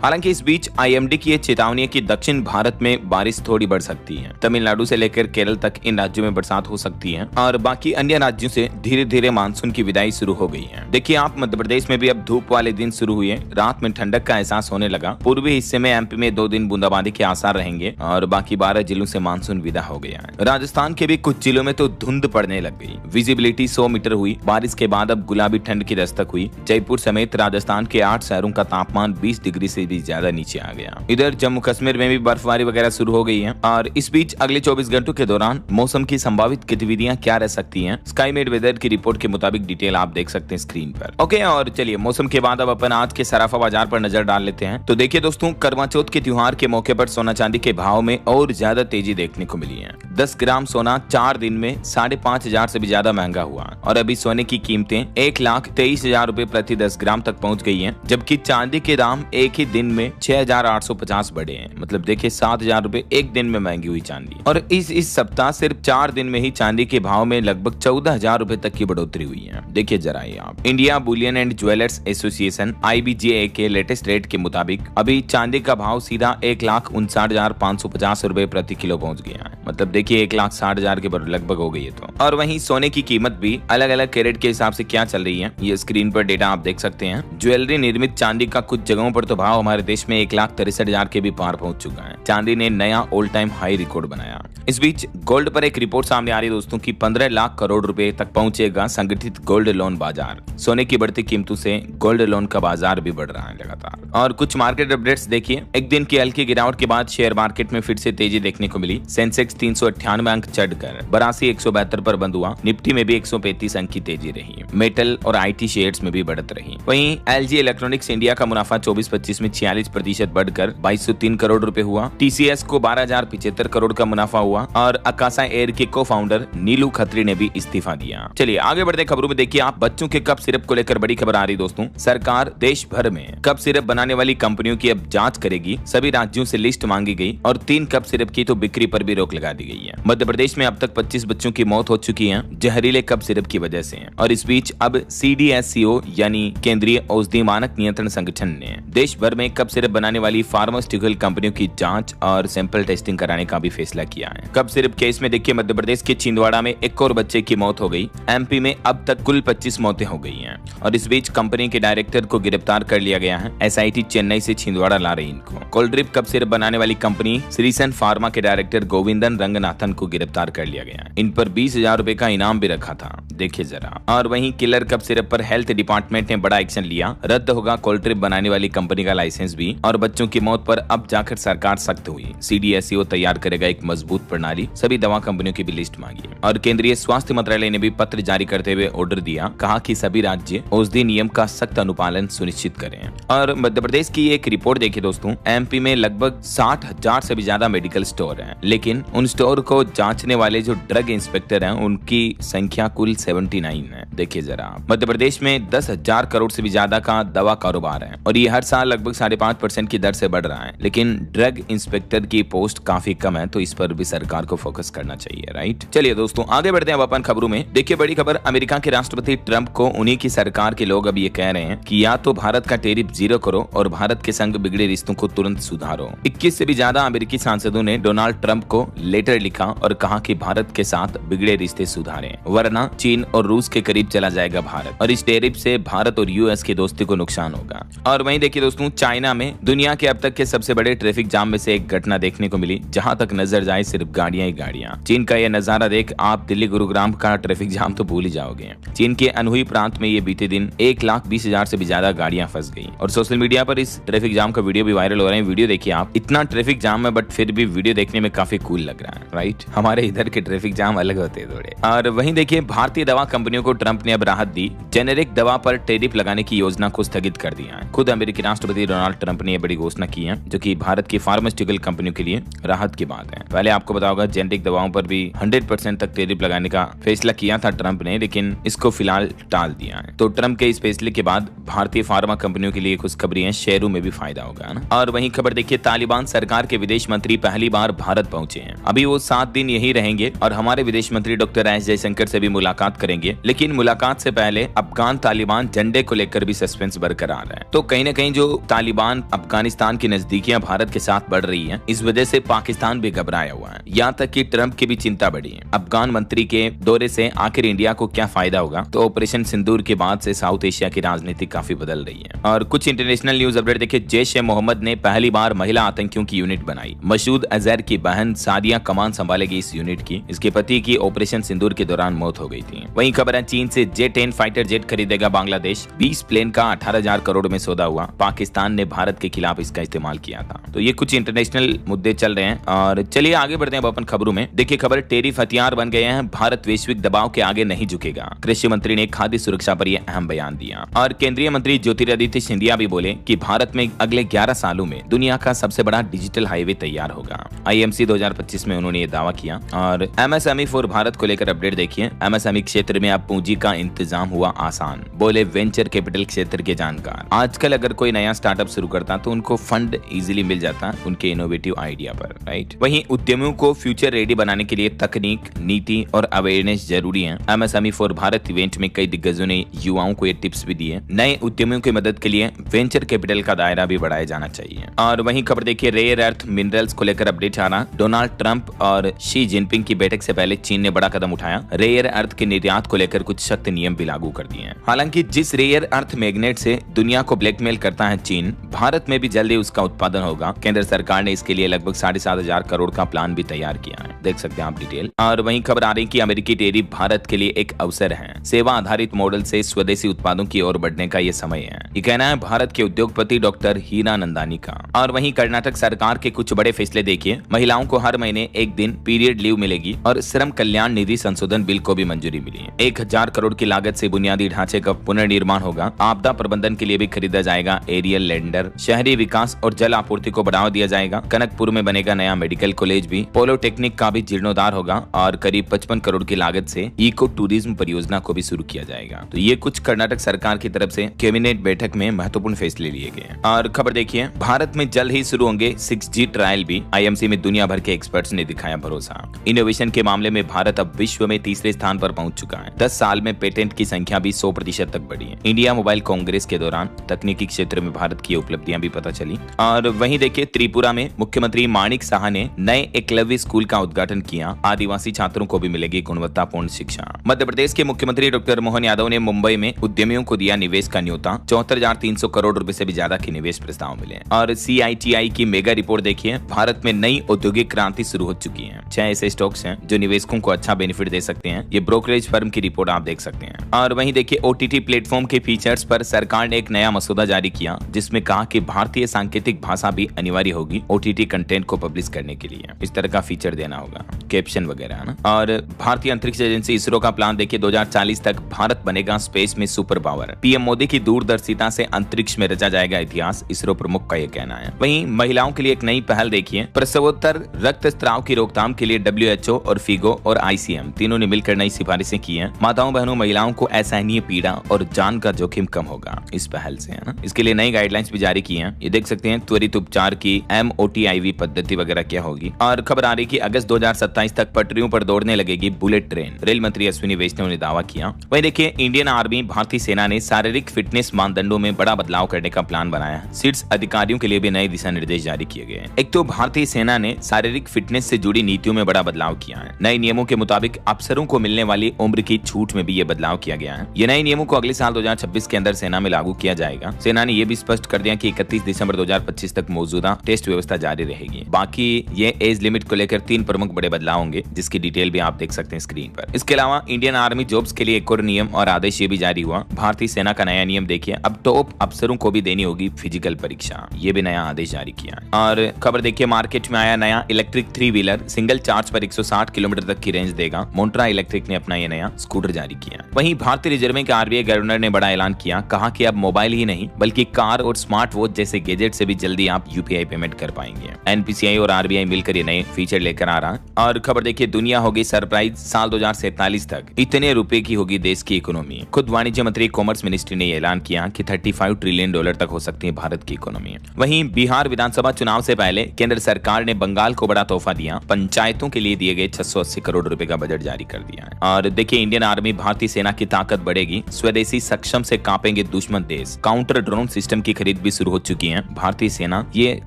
हालांकि इस बीच आईएमडी की चेतावनी है कि दक्षिण भारत में बारिश थोड़ी बढ़ सकती है। तमिलनाडु से लेकर केरल तक इन राज्यों में बरसात हो सकती है, और बाकी अन्य राज्यों से धीरे धीरे मानसून की विदाई शुरू हो गई है। देखिए आप मध्य प्रदेश में भी अब धूप वाले दिन शुरू हुए, रात में ठंडक का एहसास होने लगा। पूर्वी हिस्से में एमपी में 2 दिन बूंदाबांदी के आसार रहेंगे, और बाकी 12 जिलों से मानसून विदा हो गया है। राजस्थान के भी कुछ जिलों में तो धुंध पड़ने लग गई, विजिबिलिटी 100 मीटर हुई। बारिश के बाद अब गुलाबी ठंड ठंड की दस्तक हुई। जयपुर समेत राजस्थान के 8 शहरों का तापमान 20 डिग्री से भी ज्यादा नीचे आ गया। इधर जम्मू कश्मीर में भी बर्फबारी वगैरह शुरू हो गई है। और इस बीच अगले 24 घंटों के दौरान मौसम की संभावित गतिविधियां क्या रह सकती हैं, स्काईमेट वेदर की रिपोर्ट के मुताबिक डिटेल आप देख सकते हैं स्क्रीन पर। ओके, और चलिए मौसम के बाद अब अपन आज के सराफा बाजार पर नजर डाल लेते हैं। तो देखिए दोस्तों, करवा चौथ के त्योहार के मौके पर सोना चांदी के भाव में और ज्यादा तेजी देखने को मिली है। 10 ग्राम सोना 4 दिन में 5,500 से भी ज्यादा महंगा हुआ और अभी सोने की कीमतें 1,23,000 रुपए प्रति 10 ग्राम तक पहुंच गई हैं, जबकि चांदी के दाम एक ही दिन में 6,850 बढ़े हैं। मतलब देखिए 7,000 रुपए एक दिन में महंगी हुई चांदी। और इस सप्ताह सिर्फ 4 दिन में ही चांदी के भाव में लगभग 14,000 रुपए तक की बढ़ोतरी हुई है। देखिए जरा ये आप, India Boolean and jewellers association IBJA के लेटेस्ट रेट के मुताबिक अभी चांदी का भाव सीधा 1,59,550 रुपए प्रति किलो पहुंच गया है। मतलब देखिए 1,60,000 के लगभग हो गई है। तो और वहीं सोने की कीमत भी अलग अलग कैरेट के हिसाब से क्या चल रही है, ये स्क्रीन पर डेटा आप देख सकते हैं। ज्वेलरी निर्मित चांदी का कुछ जगहों पर तो भाव हमारे देश में 1,63,000 के भी पार पहुंच चुका है। चांदी ने नया ऑल टाइम हाई रिकॉर्ड बनाया। इस बीच गोल्ड पर एक रिपोर्ट सामने आ रही है दोस्तों की 15 लाख करोड़ रुपए तक पहुंचेगा संगठित गोल्ड लोन बाजार। सोने की बढ़ती कीमतों से गोल्ड लोन का बाजार भी बढ़ रहा है लगातार। और कुछ मार्केट अपडेट्स देखिए। एक दिन की हल्की गिरावट के बाद शेयर मार्केट में फिर से तेजी देखने को मिली। सेंसेक्स 398 अंक चढ़कर 82,172 पर बंद हुआ। निफ्टी में भी 135 अंक की तेजी रही। मेटल और IT शेयर्स में भी बढ़त रही। वहीं LG इलेक्ट्रॉनिक्स इंडिया का मुनाफा 24-25 में 46% बढ़कर 2,203 करोड़ रुपए हुआ। TCS को 12,075 करोड़ का मुनाफा हुआ और आकाशा एयर के को फाउंडर नीलू खत्री ने भी इस्तीफा दिया। चलिए आगे बढ़ते खबरों में। देखिए आप, बच्चों के कप सिरप को लेकर बड़ी खबर आ रही दोस्तों। सरकार देश भर में कप सिरप बनाने वाली कंपनियों की अब जांच करेगी। सभी राज्यों से लिस्ट मांगी गई और 3 कप सिरप की तो बिक्री पर भी रोक लगा दी गई है। मध्य प्रदेश में अब तक 25 बच्चों की मौत हो चुकी है जहरीले कप सिरप की वजह से। और इस बीच अब CDSCO यानी केंद्रीय औषधि मानक नियंत्रण संगठन ने देश भर में कप सिरप बनाने वाली फार्मास्यूटिकल कंपनियों की जांच और सैंपल टेस्टिंग कराने का भी फैसला किया है। कप सिरप केस में देखिए मध्य प्रदेश के छिंदवाड़ा में एक और बच्चे की मौत हो गई। MP में अब तक कुल 25 मौतें हो गई हैं। और इस बीच कंपनी के डायरेक्टर को गिरफ्तार कर लिया गया है। SIT चेन्नई से छिंदवाड़ा ला रही इनको। कोल्ड्रिप कप सिरप बनाने वाली कंपनी श्रीसन फार्मा के डायरेक्टर गोविंदन रंगनाथन को गिरफ्तार कर लिया गया है। इन पर 20,000 रुपए का इनाम भी रखा था, देखिए जरा। और वहीं किलर कप सिरप पर हेल्थ डिपार्टमेंट ने बड़ा एक्शन लिया। रद्द होगा कोल्ड्रिप बनाने वाली कंपनी का लाइसेंस भी। और बच्चों की मौत पर अब जाकर सरकार सख्त हुई। CDSCO तैयार करेगा एक मजबूत प्रणाली। सभी दवा कंपनियों की भी लिस्ट मांगी। और केंद्रीय स्वास्थ्य मंत्रालय ने भी पत्र जारी करते हुए ऑर्डर दिया। कहा कि सभी राज्य औषधि नियम का सख्त अनुपालन सुनिश्चित करें। और मध्य प्रदेश की एक रिपोर्ट देखिए दोस्तों। MP में लगभग 60,000 से भी ज्यादा मेडिकल स्टोर हैं, लेकिन उन स्टोर को जांचने वाले जो ड्रग इंस्पेक्टर हैं उनकी संख्या कुल 79 है। देखिए जरा, मध्य प्रदेश में 10,000 करोड़ से भी ज्यादा का दवा कारोबार है और ये हर साल लगभग 5.5% की दर से बढ़ रहा है। लेकिन ड्रग इंस्पेक्टर की पोस्ट काफी कम है, तो इस पर भी सरकार को फोकस करना चाहिए, राइट। चलिए दोस्तों आगे बढ़ते हैं अब अपन खबरों में। देखिए बड़ी खबर, अमेरिका के राष्ट्रपति ट्रंप को उन्हीं की सरकार के लोग अब ये कह रहे हैं कि या तो भारत का टैरिफ 0 करो और भारत के संग बिगड़े रिश्तों को तुरंत सुधारो। 21 से भी ज्यादा अमेरिकी सांसदों ने डोनाल्ड ट्रंप को लेटर लिखा और कहा कि भारत के साथ बिगड़े रिश्ते सुधारें, वरना चीन और रूस के करीब चला जाएगा भारत और इस टैरिफ से भारत और US की दोस्ती को नुकसान होगा। और वहीं देखिए दोस्तों, चाइना में दुनिया के अब तक के सबसे बड़े ट्रैफिक जाम में से एक घटना देखने को मिली। जहां तक नजर जाए सिर्फ गाड़ियां ही गाड़ियां। चीन का यह नजारा देख आप दिल्ली गुरुग्राम का ट्रैफिक जाम तो भूल ही जाओगे। चीन के अनहुई प्रांत में ये बीते दिन 1,20,000 से भी ज्यादा गाड़ियां फंस गई और सोशल मीडिया पर इस ट्रैफिक जाम का वीडियो भी वायरल हो रहे हैं। वीडियो देखिए आप, इतना ट्रैफिक जाम है बट फिर भी वीडियो देखने में काफी कूल लग रहा है, राइट। हमारे इधर के ट्रैफिक जाम अलग होते हैं थोड़े। और वहीं देखिए, भारतीय दवा कंपनियों को ट्रंप ने अब राहत दी। जेनेरिक दवा पर टैरिफ लगाने की योजना को स्थगित कर दिया है। खुद अमेरिकी राष्ट्रपति डोनाल्ड ट्रंप ने यह बड़ी घोषणा की है, जो कि भारत की फार्मास्यूटिकल कंपनियों के लिए राहत की बात है। पहले आपको बताया होगा जेनेरिक दवाओं पर भी 100% तक टैरिफ लगाने का फैसला किया था ट्रंप ने, लेकिन इसको फिलहाल टाल दिया है। तो ट्रंप के इस फैसले के बाद भारतीय फार्मा कंपनियों के लिए खुशखबरी है, शेयरों में भी फायदा होगा ना। और वहीं खबर देखिए, तालिबान सरकार के विदेश मंत्री पहली बार भारत पहुंचे हैं। अभी वो 7 दिन यही रहेंगे और हमारे विदेश मंत्री डॉक्टर एस जयशंकर से भी मुलाकात करेंगे। लेकिन मुलाकात से पहले अफगान तालिबान झंडे को लेकर भी सस्पेंस बरकरार है। तो कहीं न कहीं जो तालिबान अफगानिस्तान की नजदीकियां भारत के साथ बढ़ रही है, इस वजह से पाकिस्तान भी घबराया हुआ है। यहाँ तक कि ट्रंप की भी चिंता बढ़ी है। अफगान मंत्री के दौरे से आखिर इंडिया को क्या फायदा होगा? तो ऑपरेशन सिंदूर के बाद से साउथ एशिया की राजनीति काफी बदल रही है। और कुछ इंटरनेशनल न्यूज अपडेट देखिए। जैश ए मोहम्मद ने पहली बार महिला आतंकियों की यूनिट बनाई। मसूद अजहर की बहन सादिया कमान संभालेगी इस यूनिट की। इसके पति की ऑपरेशन सिंदूर के दौरान मौत हो गई थी। वहीं खबर है चीन से J-10 फाइटर जेट खरीदेगा बांग्लादेश। 20 प्लेन का 18,000 करोड़ में सौदा हुआ। पाकिस्तान ने भारत के खिलाफ इसका इस्तेमाल किया था। तो ये कुछ इंटरनेशनल मुद्दे चल रहे हैं और चलिए आगे बढ़ते हैं अपन खबरों में। देखिए खबर, टेरिफ हथियार बन गए हैं, भारत वैश्विक दबाव के आगे नहीं झुकेगा। कृषि मंत्री ने खाद्य सुरक्षा पर यह अहम बयान दिया। और केंद्रीय मंत्री ज्योतिरादित्य सिंधिया भी बोले कि भारत में अगले 11 सालों में दुनिया का सबसे बड़ा डिजिटल हाईवे तैयार होगा। IMC 2025 में उन्होंने ये दावा किया। और MSME फॉर भारत को लेकर अपडेट देखिए। MSME क्षेत्र में अब पूंजी का इंतजाम हुआ आसान, बोले वेंचर कैपिटल क्षेत्र के जानकार। आजकल अगर कोई नया स्टार्टअप शुरू करता तो उनको फंड इजीली मिल जाता उनके इनोवेटिव आइडिया पर, राइट। वहीं उद्यमियों को फ्यूचर रेडी बनाने के लिए तकनीक, नीति और अवेयरनेस जरूरी है। MSME फॉर भारत इवेंट में कई दिग्गजों ने युवाओं को ये टिप्स भी दिए। नए उद्यमियों की मदद के लिए वेंचर कैपिटल का दायरा भी बढ़ाया जाना चाहिए। और वहीं खबर देखिए, रेयर अर्थ मिनरल्स को लेकर अपडेट आ रहा। डोनाल्ड ट्रंप और शी जिनपिंग की बैठक से पहले चीन ने बड़ा कदम उठाया। रेयर अर्थ के निर्यात को लेकर कुछ सख्त नियम भी लागू कर दिए हैं। हालांकि जिस रेयर अर्थ मैग्नेट से दुनिया को ब्लैकमेल करता है चीन, भारत में भी जल्दी उसका उत्पादन होगा। केंद्र सरकार ने इसके लिए लगभग 7,500 करोड़ का प्लान भी तैयार किया है, देख सकते हैं आप डिटेल। और वहीं खबर आ रही कि अमेरिकी टेरिफ भारत के लिए एक अवसर है। सेवा आधारित मॉडल से स्वदेशी उत्पादों की ओर बढ़ने का ये समय है, ये कहना है भारत के उद्योगपति डॉक्टर हीरा नंदानी का। और वहीं कर्नाटक सरकार के कुछ बड़े फैसले देखिए। महिलाओं को हर महीने एक दिन पीरियड लीव मिलेगी और श्रम कल्याण निधि संशोधन बिल को भी मंजूरी मिली। 1,000 करोड़ की लागत से बुनियादी ढांचे का पुनर्निर्माण होगा। आपदा प्रबंधन के लिए भी खरीदा जाएगा एरियल लैंडर। शहरी विकास और जल आपूर्ति को बढ़ावा दिया जाएगा। कनकपुर में बनेगा नया मेडिकल कॉलेज भी। पॉलिटेक्निक का भी जीर्णोद्धार होगा और करीब 55 करोड़ की लागत से इको टूरिज्म परियोजना को भी शुरू किया जाएगा। तो ये कुछ कर्नाटक सरकार की तरफ से कैबिनेट बैठक में महत्वपूर्ण फैसले लिए गए। और खबर देखिए, भारत में जल्द ही शुरू होंगे 6G ट्रायल भी। IMC में दुनिया भर के एक्सपर्ट्स ने दिखाया भरोसा। इनोवेशन के मामले में भारत अब विश्व में तीसरे स्थान पर पहुंच चुका है। 10 साल में पेटेंट की संख्या भी 100% तक बढ़ी है। इंडिया मोबाइल कांग्रेस के दौरान तकनीकी क्षेत्र में भारत की उपलब्धियां भी पता चली। और वहीं देखिए, त्रिपुरा में मुख्यमंत्री माणिक साहा ने नए एकलव्य स्कूल का उद्घाटन किया। आदिवासी छात्रों को भी मिलेगी गुणवत्तापूर्ण शिक्षा। मध्य प्रदेश के मुख्यमंत्री डॉक्टर मोहन यादव ने मुंबई में उद्यमियों को दिया निवेश का न्योता। 74,300 करोड़ रुपए से भी ज्यादा के निवेश प्रस्ताव मिले। और CITI की मेगा रिपोर्ट देखिए, भारत में नई औद्योगिक क्रांति शुरू हो चुकी है। 6 ऐसे स्टॉक्स हैं जो निवेशकों को अच्छा बेनिफिट दे सकते हैं। ये ब्रोकरेज फर्म की रिपोर्ट आप देख सकते हैं। और वहीं देखिए, OTT प्लेटफॉर्म के फीचर्स पर सरकार ने एक नया मसौदा जारी किया, जिसमें कहा कि भारतीय सांकेतिक भाषा भी अनिवार्य होगी OTT कंटेंट को पब्लिश करने के लिए। इस तरह का फीचर देना होगा, कैप्शन वगैरह, है ना। और भारतीय अंतरिक्ष एजेंसी इसरो का प्लान देखिए, 2040 तक भारत बनेगा स्पेस में सुपर पावर। PM मोदी की दूरदर्शिता से अंतरिक्ष में रचा जाएगा इतिहास, इसरो प्रमुख का यह कहना है। वहीं महिलाओं के लिए एक नई पहल देखिए, प्रसवोत्तर रक्तस्राव की रोकथाम के लिए WHO और FIGO और ICM तीनों ने मिलकर नई सिफारिशें की हैं। माताओं बहनों महिलाओं को असहनीय पीड़ा और जान का जोखिम कम होगा इस पहल से, है ना। इसके लिए नई गाइडलाइंस भी जारी की हैं। ये देख सकते हैं, त्वरित उपचार की MOTIV पद्धति वगैरह क्या होगी। और खबर आ रही कि अगस्त 2027 तक पटरियों पर दौड़ने लगेगी बुलेट ट्रेन। रेल मंत्री अश्विनी वैष्णव ने दावा किया। वहीं देखिए, इंडियन आर्मी भारतीय सेना ने शारीरिक फिटनेस मानदंडों में बड़ा बदलाव करने का प्लान बनाया है। शीर्ष अधिकारियों के लिए भी नए दिशा निर्देश जारी किए गए। एक तो भारतीय सेना ने शारीरिक फिटनेस से जुड़ी नीतियों में बड़ा बदलाव किया है। नए नियमों के मुताबिक अफसरों को मिलने वाली उम्र की छूट में भी ये बदलाव किया गया है। ये नए नियमों को अगले साल 2026 के अंदर सेना में लागू किया जाएगा। सेना ने यह भी स्पष्ट कर दिया कि 31 दिसंबर 2025 तक मौजूदा टेस्ट व्यवस्था जारी रहेगी। बाकी ये एज लिमिट को लेकर 3 प्रमुख बड़े बदलाव होंगे, जिसकी डिटेल भी आप देख सकते हैं स्क्रीन पर। इसके अलावा इंडियन आर्मी जॉब्स के लिए एक और नियम और आदेश ये भी जारी हुआ। भारतीय सेना का नया नियम देखिए, अब टॉप अफसरों को भी देनी होगी फिजिकल परीक्षा। ये भी नया आदेश जारी किया है। और खबर देखिए, मार्केट में आया नया इलेक्ट्रिक 3 व्हीलर, सिंगल चार्ज पर 160 किलोमीटर तक की रेंज देगा। मोन्ट्रा इलेक्ट्रिक ने अपना ये नया स्कूटर जारी किया। वहीं भारतीय रिजर्व बैंक के RBI गवर्नर ने बड़ा ऐलान किया, कहा कि अब मोबाइल ही नहीं बल्कि कार और स्मार्ट वॉच जैसे गैजेट से भी जल्दी आप UPI पेमेंट कर पाएंगे। NPCI और RBI मिलकर ये नए फीचर लेकर आ रहा है। और खबर देखिए, दुनिया होगी सरप्राइज, साल 2047 तक इतने रुपए की होगी देश की इकोनॉमी। खुद वाणिज्य मंत्री कॉमर्स मिनिस्ट्री ने ऐलान किया कि $35 ट्रिलियन तक हो सकती है भारत की इकोनॉमी। वहीं बिहार विधानसभा चुनाव से पहले केंद्र सरकार ने बंगाल को बड़ा तोहफा दिया। पंचायतों के लिए दिए गए 680 करोड़ रुपए का बजट जारी कर दिया है। और देखिए, इंडियन आर्मी भारतीय सेना की ताकत बढ़ेगी। स्वदेशी सक्षम से कांपेंगे दुश्मन देश। काउंटर ड्रोन सिस्टम की खरीद भी शुरू हो चुकी है। भारतीय सेना ये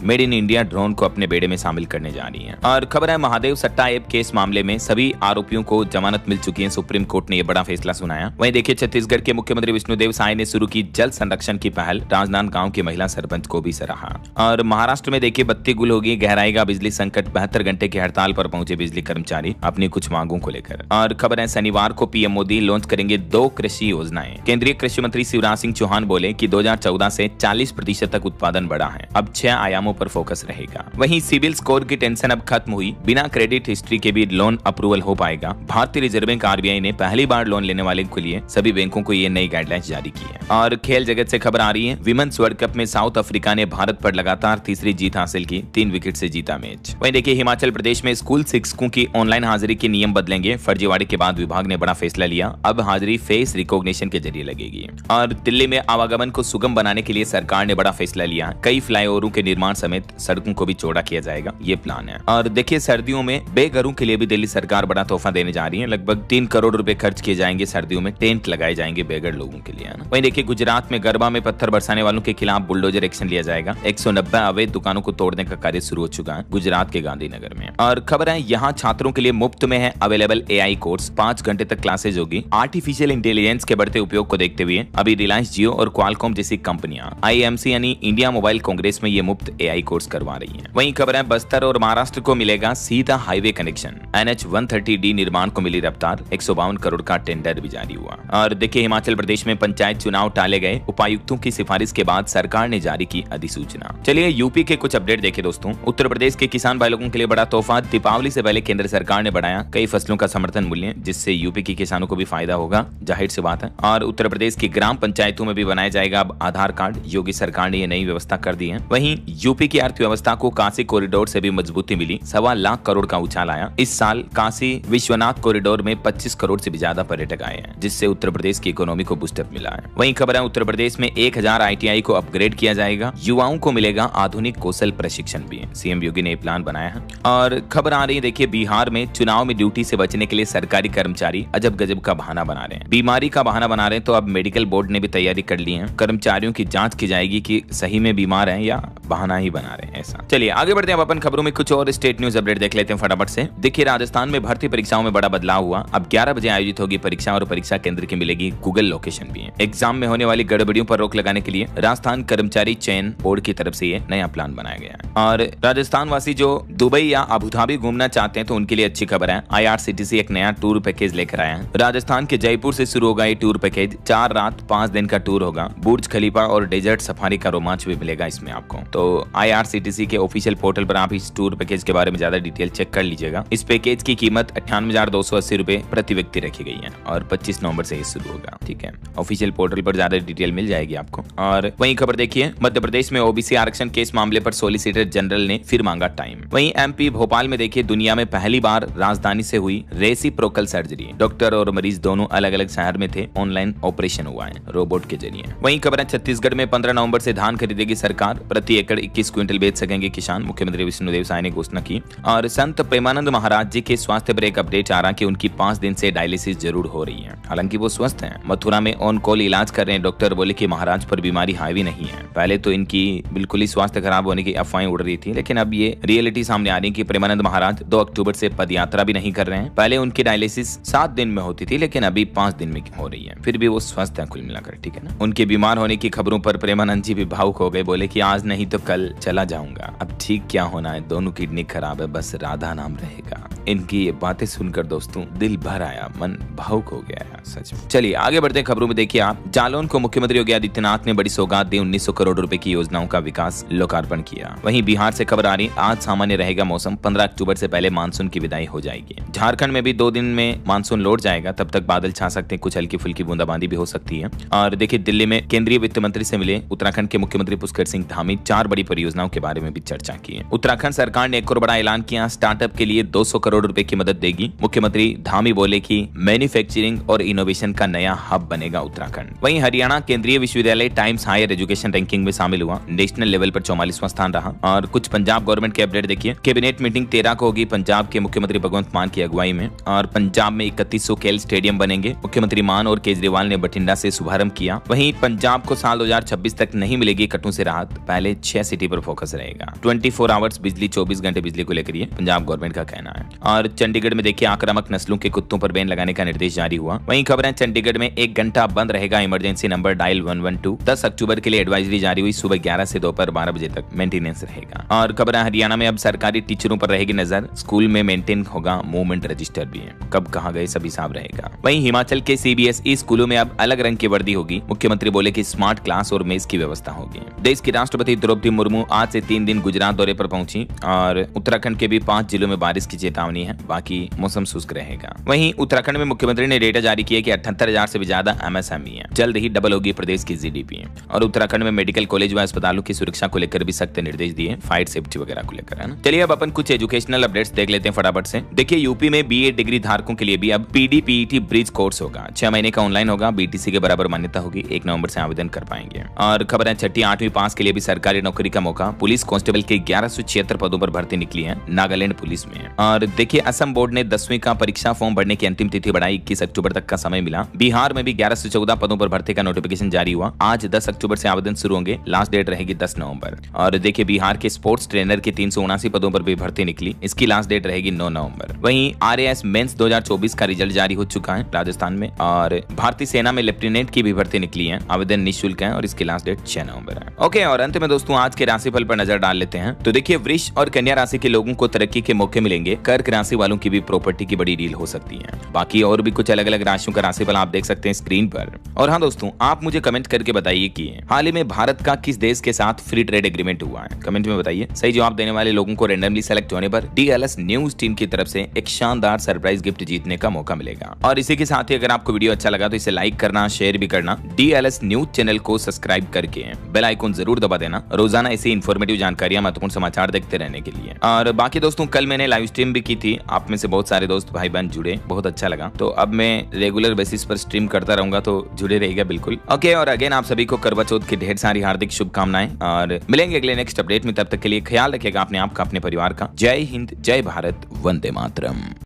मेड इन इंडिया ड्रोन को अपने बेड़े में शामिल करने जा रही है। और खबर है, महादेव सट्टा ऐप केस मामले में सभी आरोपियों को जमानत मिल चुकी है। सुप्रीम कोर्ट ने यह बड़ा फैसला सुनाया। वहीं देखिए, छत्तीसगढ़ के मुख्यमंत्री विष्णुदेव साय ने शुरू की जल संरक्षण की पहल। राजनांदगांव के महिला सरपंच को भी सराहा। और महाराष्ट्र में देखिए, बत्ती गुल होगी, गहराएगा बिजली संकट, 72 घंटे घंटे की हड़ताल पर पहुंचे बिजली कर्मचारी अपनी कुछ मांगों को लेकर। और खबर है शनिवार को पीएम मोदी लॉन्च करेंगे 2 कृषि योजनाएं। केंद्रीय कृषि मंत्री शिवराज सिंह चौहान बोले कि 2014 से 40% तक उत्पादन बढ़ा है, अब 6 आयामों पर फोकस रहेगा। वहीं सिविल स्कोर की टेंशन अब खत्म हुई, बिना क्रेडिट हिस्ट्री के भी लोन अप्रूवल हो पाएगा। भारतीय रिजर्व बैंक आरबीआई ने पहली बार लोन लेने वाले के लिए सभी बैंकों को ये नई गाइडलाइंस जारी की है। और खेल जगत से खबर आ रही है, विमेंस वर्ल्ड कप में साउथ अफ्रीका ने भारत पर लगातार तीसरी जीत हासिल की, 3 विकेट से जीता मैच। वहीं देखिए हिमाचल प्रदेश में स्कूल शिक्षकों की ऑनलाइन हाजिरी के नियम बदलेंगे, फर्जीवाड़े के बाद विभाग ने बड़ा फैसला लिया, अब हाजिरी फेस रिकॉग्निशन के जरिए लगेगी। और दिल्ली में आवागमन को सुगम बनाने के लिए सरकार ने बड़ा फैसला लिया, कई फ्लाईओवरों के निर्माण समेत सड़कों को भी चौड़ा किया जाएगा, ये प्लान है। और देखिए सर्दियों में बेघरों के लिए भी दिल्ली सरकार बड़ा तोहफा देने जा रही है, लगभग 3 करोड़ रुपए खर्च किए जाएंगे, सर्दियों में टेंट लगाए जाएंगे बेघर लोगों के लिए। वहीं देखिए गुजरात में गरबा में पत्थर बरसाने वालों के खिलाफ बुलडोजर एक्शन लिया जाएगा, 190 अवैध दुकानों को तोड़ने का कार्य शुरू हो चुका है गुजरात के गांधीनगर में। और खबर है यहाँ छात्रों के लिए मुफ्त में है अवेलेबल एआई कोर्स, 5 घंटे तक क्लासेज होगी। आर्टिफिशियल इंटेलिजेंस के बढ़ते उपयोग को देखते हुए अभी रिलायंस जियो और क्वालकॉम जैसी कंपनियां आईएमसी यानी इंडिया मोबाइल कांग्रेस में ये मुफ्त एआई कोर्स करवा रही हैं। वहीं खबर है बस्तर और महाराष्ट्र को मिलेगा सीधा हाईवे कनेक्शन, NH 130D निर्माण को मिली रफ्तार, 152 करोड़ का टेंडर भी जारी हुआ। और देखिए हिमाचल प्रदेश में पंचायत चुनाव टाले गए, उपायुक्तों की सिफारिश के बाद सरकार ने जारी की अधिसूचना। चलिए यूपी के कुछ अपडेट देखें दोस्तों। उत्तर प्रदेश के किसान भाई लोगों के लिए बड़ा तोहफा, दीपावली से पहले केंद्र सरकार ने बढ़ाया कई फसलों का समर्थन मूल्य, जिससे यूपी के किसानों को भी फायदा होगा, जाहिर सी बात है। और उत्तर प्रदेश की ग्राम पंचायतों में भी बनाया जाएगा अब आधार कार्ड, योगी सरकार ने ये नई व्यवस्था कर दी है। वहीं यूपी की अर्थव्यवस्था को काशी कॉरिडोर से भी मजबूती मिली, 1.25 लाख करोड़ का उछाल आया। इस साल काशी विश्वनाथ कॉरिडोर में 25 करोड़ से भी ज्यादा पर्यटक आए हैं, जिससे उत्तर प्रदेश की इकोनॉमी को बूस्टअप मिला है। वहीं खबर है उत्तर प्रदेश में 1000 ITI को अपग्रेड किया जाएगा, युवाओं को मिलेगा आधुनिक कौशल प्रशिक्षण भी। सीएम योगी ने प्लान बनाया है। और खबर आ रही है देखिए बिहार में चुनाव में ड्यूटी से बचने के लिए सरकारी कर्मचारी अजब गजब का बहाना बना रहे हैं, बीमारी का बहाना बना रहे हैं। तो अब मेडिकल बोर्ड ने भी तैयारी कर ली है, कर्मचारियों की जांच की जाएगी कि सही में बीमार हैं या बहाना ही बना रहे हैं ऐसा। चलिए आगे बढ़ते हैं, अब अपन खबरों में कुछ और स्टेट न्यूज अपडेट देख लेते हैं फटाफट से। देखिए राजस्थान में भर्ती परीक्षाओं में बड़ा बदलाव हुआ, अब 11 बजे आयोजित होगी परीक्षा और परीक्षा केंद्र की मिलेगी गूगल लोकेशन भी। एग्जाम में होने वाली गड़बड़ियों पर रोक लगाने के लिए राजस्थान कर्मचारी चयन बोर्ड की तरफ से ये नया प्लान बनाया गया है। और राजस्थान वासी जो दुबई या अबू धाबी घूमना चाहते हैं तो उनके लिए अच्छी खबर है, IRCTC एक नया टूर पैकेज लेकर आया है। राजस्थान के जयपुर से शुरू होगा ये टूर पैकेज, 4 रात 5 दिन का टूर होगा, बुर्ज खलीफा और डेजर्ट सफारी का रोमांच भी मिलेगा इसमें आपको। तो IRCTC के ऑफिशियल पोर्टल पर आप इस टूर पैकेज के बारे में ज्यादा डिटेल चेक कर लीजिएगा। इस पैकेज की कीमत 98,280 रुपए प्रति व्यक्ति रखी गई है और 25 नवंबर से ये शुरू होगा, ठीक है। ऑफिशियल पोर्टल पर ज्यादा डिटेल मिल जाएगी आपको। और वहीं खबर देखिए मध्य प्रदेश में OBC आरक्षण केस मामले पर सॉलिसिटर जनरल ने फिर मांगा टाइम। वहीं MP भोपाल में देखिए दुनिया में पहली बार राजधानी से हुई रेसिप्रोकल सर्जरी, डॉक्टर और मरीज दोनों अलग अलग शहर में थे, ऑनलाइन ऑपरेशन हुआ है रोबोट के जरिए। वहीं खबर है छत्तीसगढ़ में 15 नवंबर से धान खरीदेगी सरकार, प्रति एकड़ 21 क्विंटल बेच सकेंगे किसान, मुख्यमंत्री विष्णुदेव साय ने घोषणा की। और संत प्रेमानंद महाराज जी के स्वास्थ्य पर एक अपडेट आ रहा कि उनकी 5 दिन से डायलिसिस जरूर हो रही है, हालांकि वो स्वस्थ हैं। मथुरा में ऑन कॉल इलाज कर रहे हैं, डॉक्टर बोले कि महाराज पर बीमारी हावी नहीं है। पहले तो इनकी बिल्कुल ही स्वास्थ्य खराब होने की अफवाहें उड़ रही थी, लेकिन अब ये रियलिटी सामने आ रही है कि प्रेमानंद महाराज 2 अक्टूबर से पदयात्रा भी नहीं कर रहे हैं। पहले उनकी डायलिसिस 7 दिन में होती थी, लेकिन अभी 5 दिन में हो रही है, फिर भी वो स्वस्थ है कुल मिलाकर, ठीक है ना। उनके बीमार होने की खबरों पर प्रेमानंद जी भी भावुक हो गए, बोले कि आज नहीं तो कल चला जाऊंगा, अब ठीक क्या होना है, दोनों किडनी खराब है, बस राधा नाम रहेगा। इनकी ये बातें सुनकर दोस्तों दिल भर आया, मन भावुक हो गया है सच में। चलिए आगे बढ़ते हैं खबरों में। देखिए आप जालौन को मुख्यमंत्री योगी आदित्यनाथ ने बड़ी सौगात दी, 1900 करोड़ रुपए की योजनाओं का विकास लोकार्पण किया। वहीं बिहार से खबर आ रही, आज सामान्य रहेगा मौसम, 15 अक्टूबर से पहले मानसून की विदाई हो जाएगी। झारखंड में भी 2 दिन में मानसून लौट जाएगा, तब तक बादल छा सकते हैं, कुछ हल्की फुल्की बूंदाबांदी भी हो सकती है। और देखिए दिल्ली में केंद्रीय वित्त मंत्री से मिले उत्तराखंड के मुख्यमंत्री पुष्कर सिंह धामी, 4 बड़ी परियोजनाओं के बारे में भी चर्चा की है। उत्तराखंड सरकार ने एक और बड़ा ऐलान किया, स्टार्टअप के लिए 200 करोड़ रुपए की मदद देगी। मुख्यमंत्री धामी बोले कि मैन्युफैक्चरिंग और इनोवेशन का नया हब बनेगा उत्तराखंड। वहीं हरियाणा केंद्रीय विश्वविद्यालय टाइम्स हायर एजुकेशन रैंकिंग में शामिल हुआ, नेशनल लेवल पर 44वां स्थान रहा। और कुछ पंजाब गवर्नमेंट के अपडेट देखिए, कैबिनेट मीटिंग 13 को होगी पंजाब के मुख्यमंत्री भगवंत मान की अगुवाई में। और पंजाब में 3100 खेल स्टेडियम बनेंगे, मुख्यमंत्री मान और केजरीवाल ने बठिंडा से शुभारंभ किया। वहीं पंजाब को साल 2026 तक नहीं मिलेगी कटों से राहत, पहले 6 सिटी पर फोकस रहेगा। 24 आवर्स बिजली, 24 घंटे बिजली को लेकर ये पंजाब गवर्नमेंट का कहना है। और चंडीगढ़ में देखिए आक्रामक नस्लों के कुत्तों पर बैन लगाने का निर्देश जारी हुआ। वहीं खबर है चंडीगढ़ में 1 घंटा बंद रहेगा इमरजेंसी नंबर डायल 112। 10 अक्टूबर के लिए एडवाइजरी जारी हुई, सुबह 11 से दोपहर 12 बजे तक मेंटेनेंस रहेगा। और खबर है हरियाणा में अब सरकारी टीचरों पर रहेगी नजर, स्कूल में मेंटेन होगा मूवमेंट रजिस्टर भी है, कब कहाँ गए सब हिसाब रहेगा। वहीं हिमाचल के CBSE स्कूलों में अब अलग रंग की वर्दी होगी। मुख्यमंत्री बोले कि स्मार्ट क्लास और मेज की व्यवस्था होगी। देश की राष्ट्रपति द्रौपदी मुर्मू आज से 3 दिन गुजरात दौरे पर पहुंची और उत्तराखंड के भी 5 जिलों में बारिश की चेतावनी है, बाकी मौसम शुष्क रहेगा। वहीं उत्तराखंड में मुख्यमंत्री ने डेटा जारी किया कि 78,000 से भी ज्यादा MSME है, जल्द ही डबल होगी प्रदेश की GDP। और उत्तराखंड में मेडिकल कॉलेज व अस्पतालों की सुरक्षा को लेकर भी सख्त निर्देश दिए, फायर सेफ्टी वगैरह को लेकर, है ना। चलिए अब अपन कुछ एजुकेशनल अपडेट्स देख लेते हैं फटाफट से। देखिए यूपी में BA डिग्री धारकों के लिए भी अब PDPET ब्रिज कोर्स होगा, 6 महीने का ऑनलाइन होगा, BTC के बराबर मान्यता होगी, 1 नवंबर से आवेदन कर पाएंगे। और खबर है 6ठी 8वीं पास के लिए भी सरकारी नौकरी का मौका, पुलिस कांस्टेबल के 1176 पदों पर भर्ती निकली है नागालैंड पुलिस में। और देखिए असम बोर्ड ने 10वीं का परीक्षा फॉर्म भरने की अंतिम तिथि बढ़ाई, 21 अक्टूबर तक का समय मिला। बिहार में भी 1114 पदों पर भर्ती का नोटिफिकेशन जारी हुआ, आज 10 अक्टूबर से आवेदन शुरू होंगे, लास्ट डेट रहेगी 10 नवंबर। और देखिए बिहार के स्पोर्ट्स ट्रेनर के 379 पदों पर भी भर्ती निकली, इसकी लास्ट डेट रहेगी 9 नवंबर। वहीं RAS मेंस 2024 का रिजल्ट जारी हो चुका है राजस्थान में। और भारतीय सेना में लेफ्टिनेंट की भी भर्ती निकली है, आवेदन निःशुल्क है और इसकी लास्ट डेट 6 नवंबर है। ओके, और अंत में दोस्तों आज के राशिफल पर नजर डाल लेते हैं। तो देखिए वृष और कन्या राशि के लोगों को तरक्की के मौके मिलेंगे, कर्क राशि वालों की भी प्रॉपर्टी की बड़ी डील हो सकती है। बाकी और भी कुछ अलग अलग राशियों का राशिफल आप देख सकते हैं स्क्रीन पर। और हाँ दोस्तों, आप मुझे कमेंट करके बताइए कि हाल ही में भारत का किस देश के साथ फ्री ट्रेड एग्रीमेंट हुआ है, कमेंट में बताइए। सही जवाब देने वाले लोगों को रैंडमली सेलेक्ट होने पर DLS न्यूज टीम की तरफ से एक शानदार सरप्राइज गिफ्ट जीतने का मौका मिलेगा। और इसी के साथ ही अगर आपको वीडियो अच्छा लगा तो इसे लाइक करना, शेयर भी करना, DLS न्यूज चैनल को सब्सक्राइब करके बेल आइकन जरूर दबा देना, रोजाना ऐसी इन्फॉर्मेटिव जानकारियां, महत्वपूर्ण समाचार देखते रहने के लिए। और बाकी दोस्तों कल मैंने लाइव स्ट्रीम भी की थी, आप में से बहुत सारे दोस्त भाई बहन जुड़े, बहुत अच्छा लगा। तो अब मैं रेगुलर बेसिस पर स्ट्रीम करता रहूंगा, तो जुड़े रहिएगा बिल्कुल। ओके, और अगेन आप सभी को करवा चौथ की ढेर सारी हार्दिक शुभकामनाएं और मिलेंगे अगले नेक्स्ट अपडेट में। तब तक के लिए ख्याल रखिएगा अपने आप का, अपने परिवार का। जय हिंद, जय भारत, वंदे मातरम।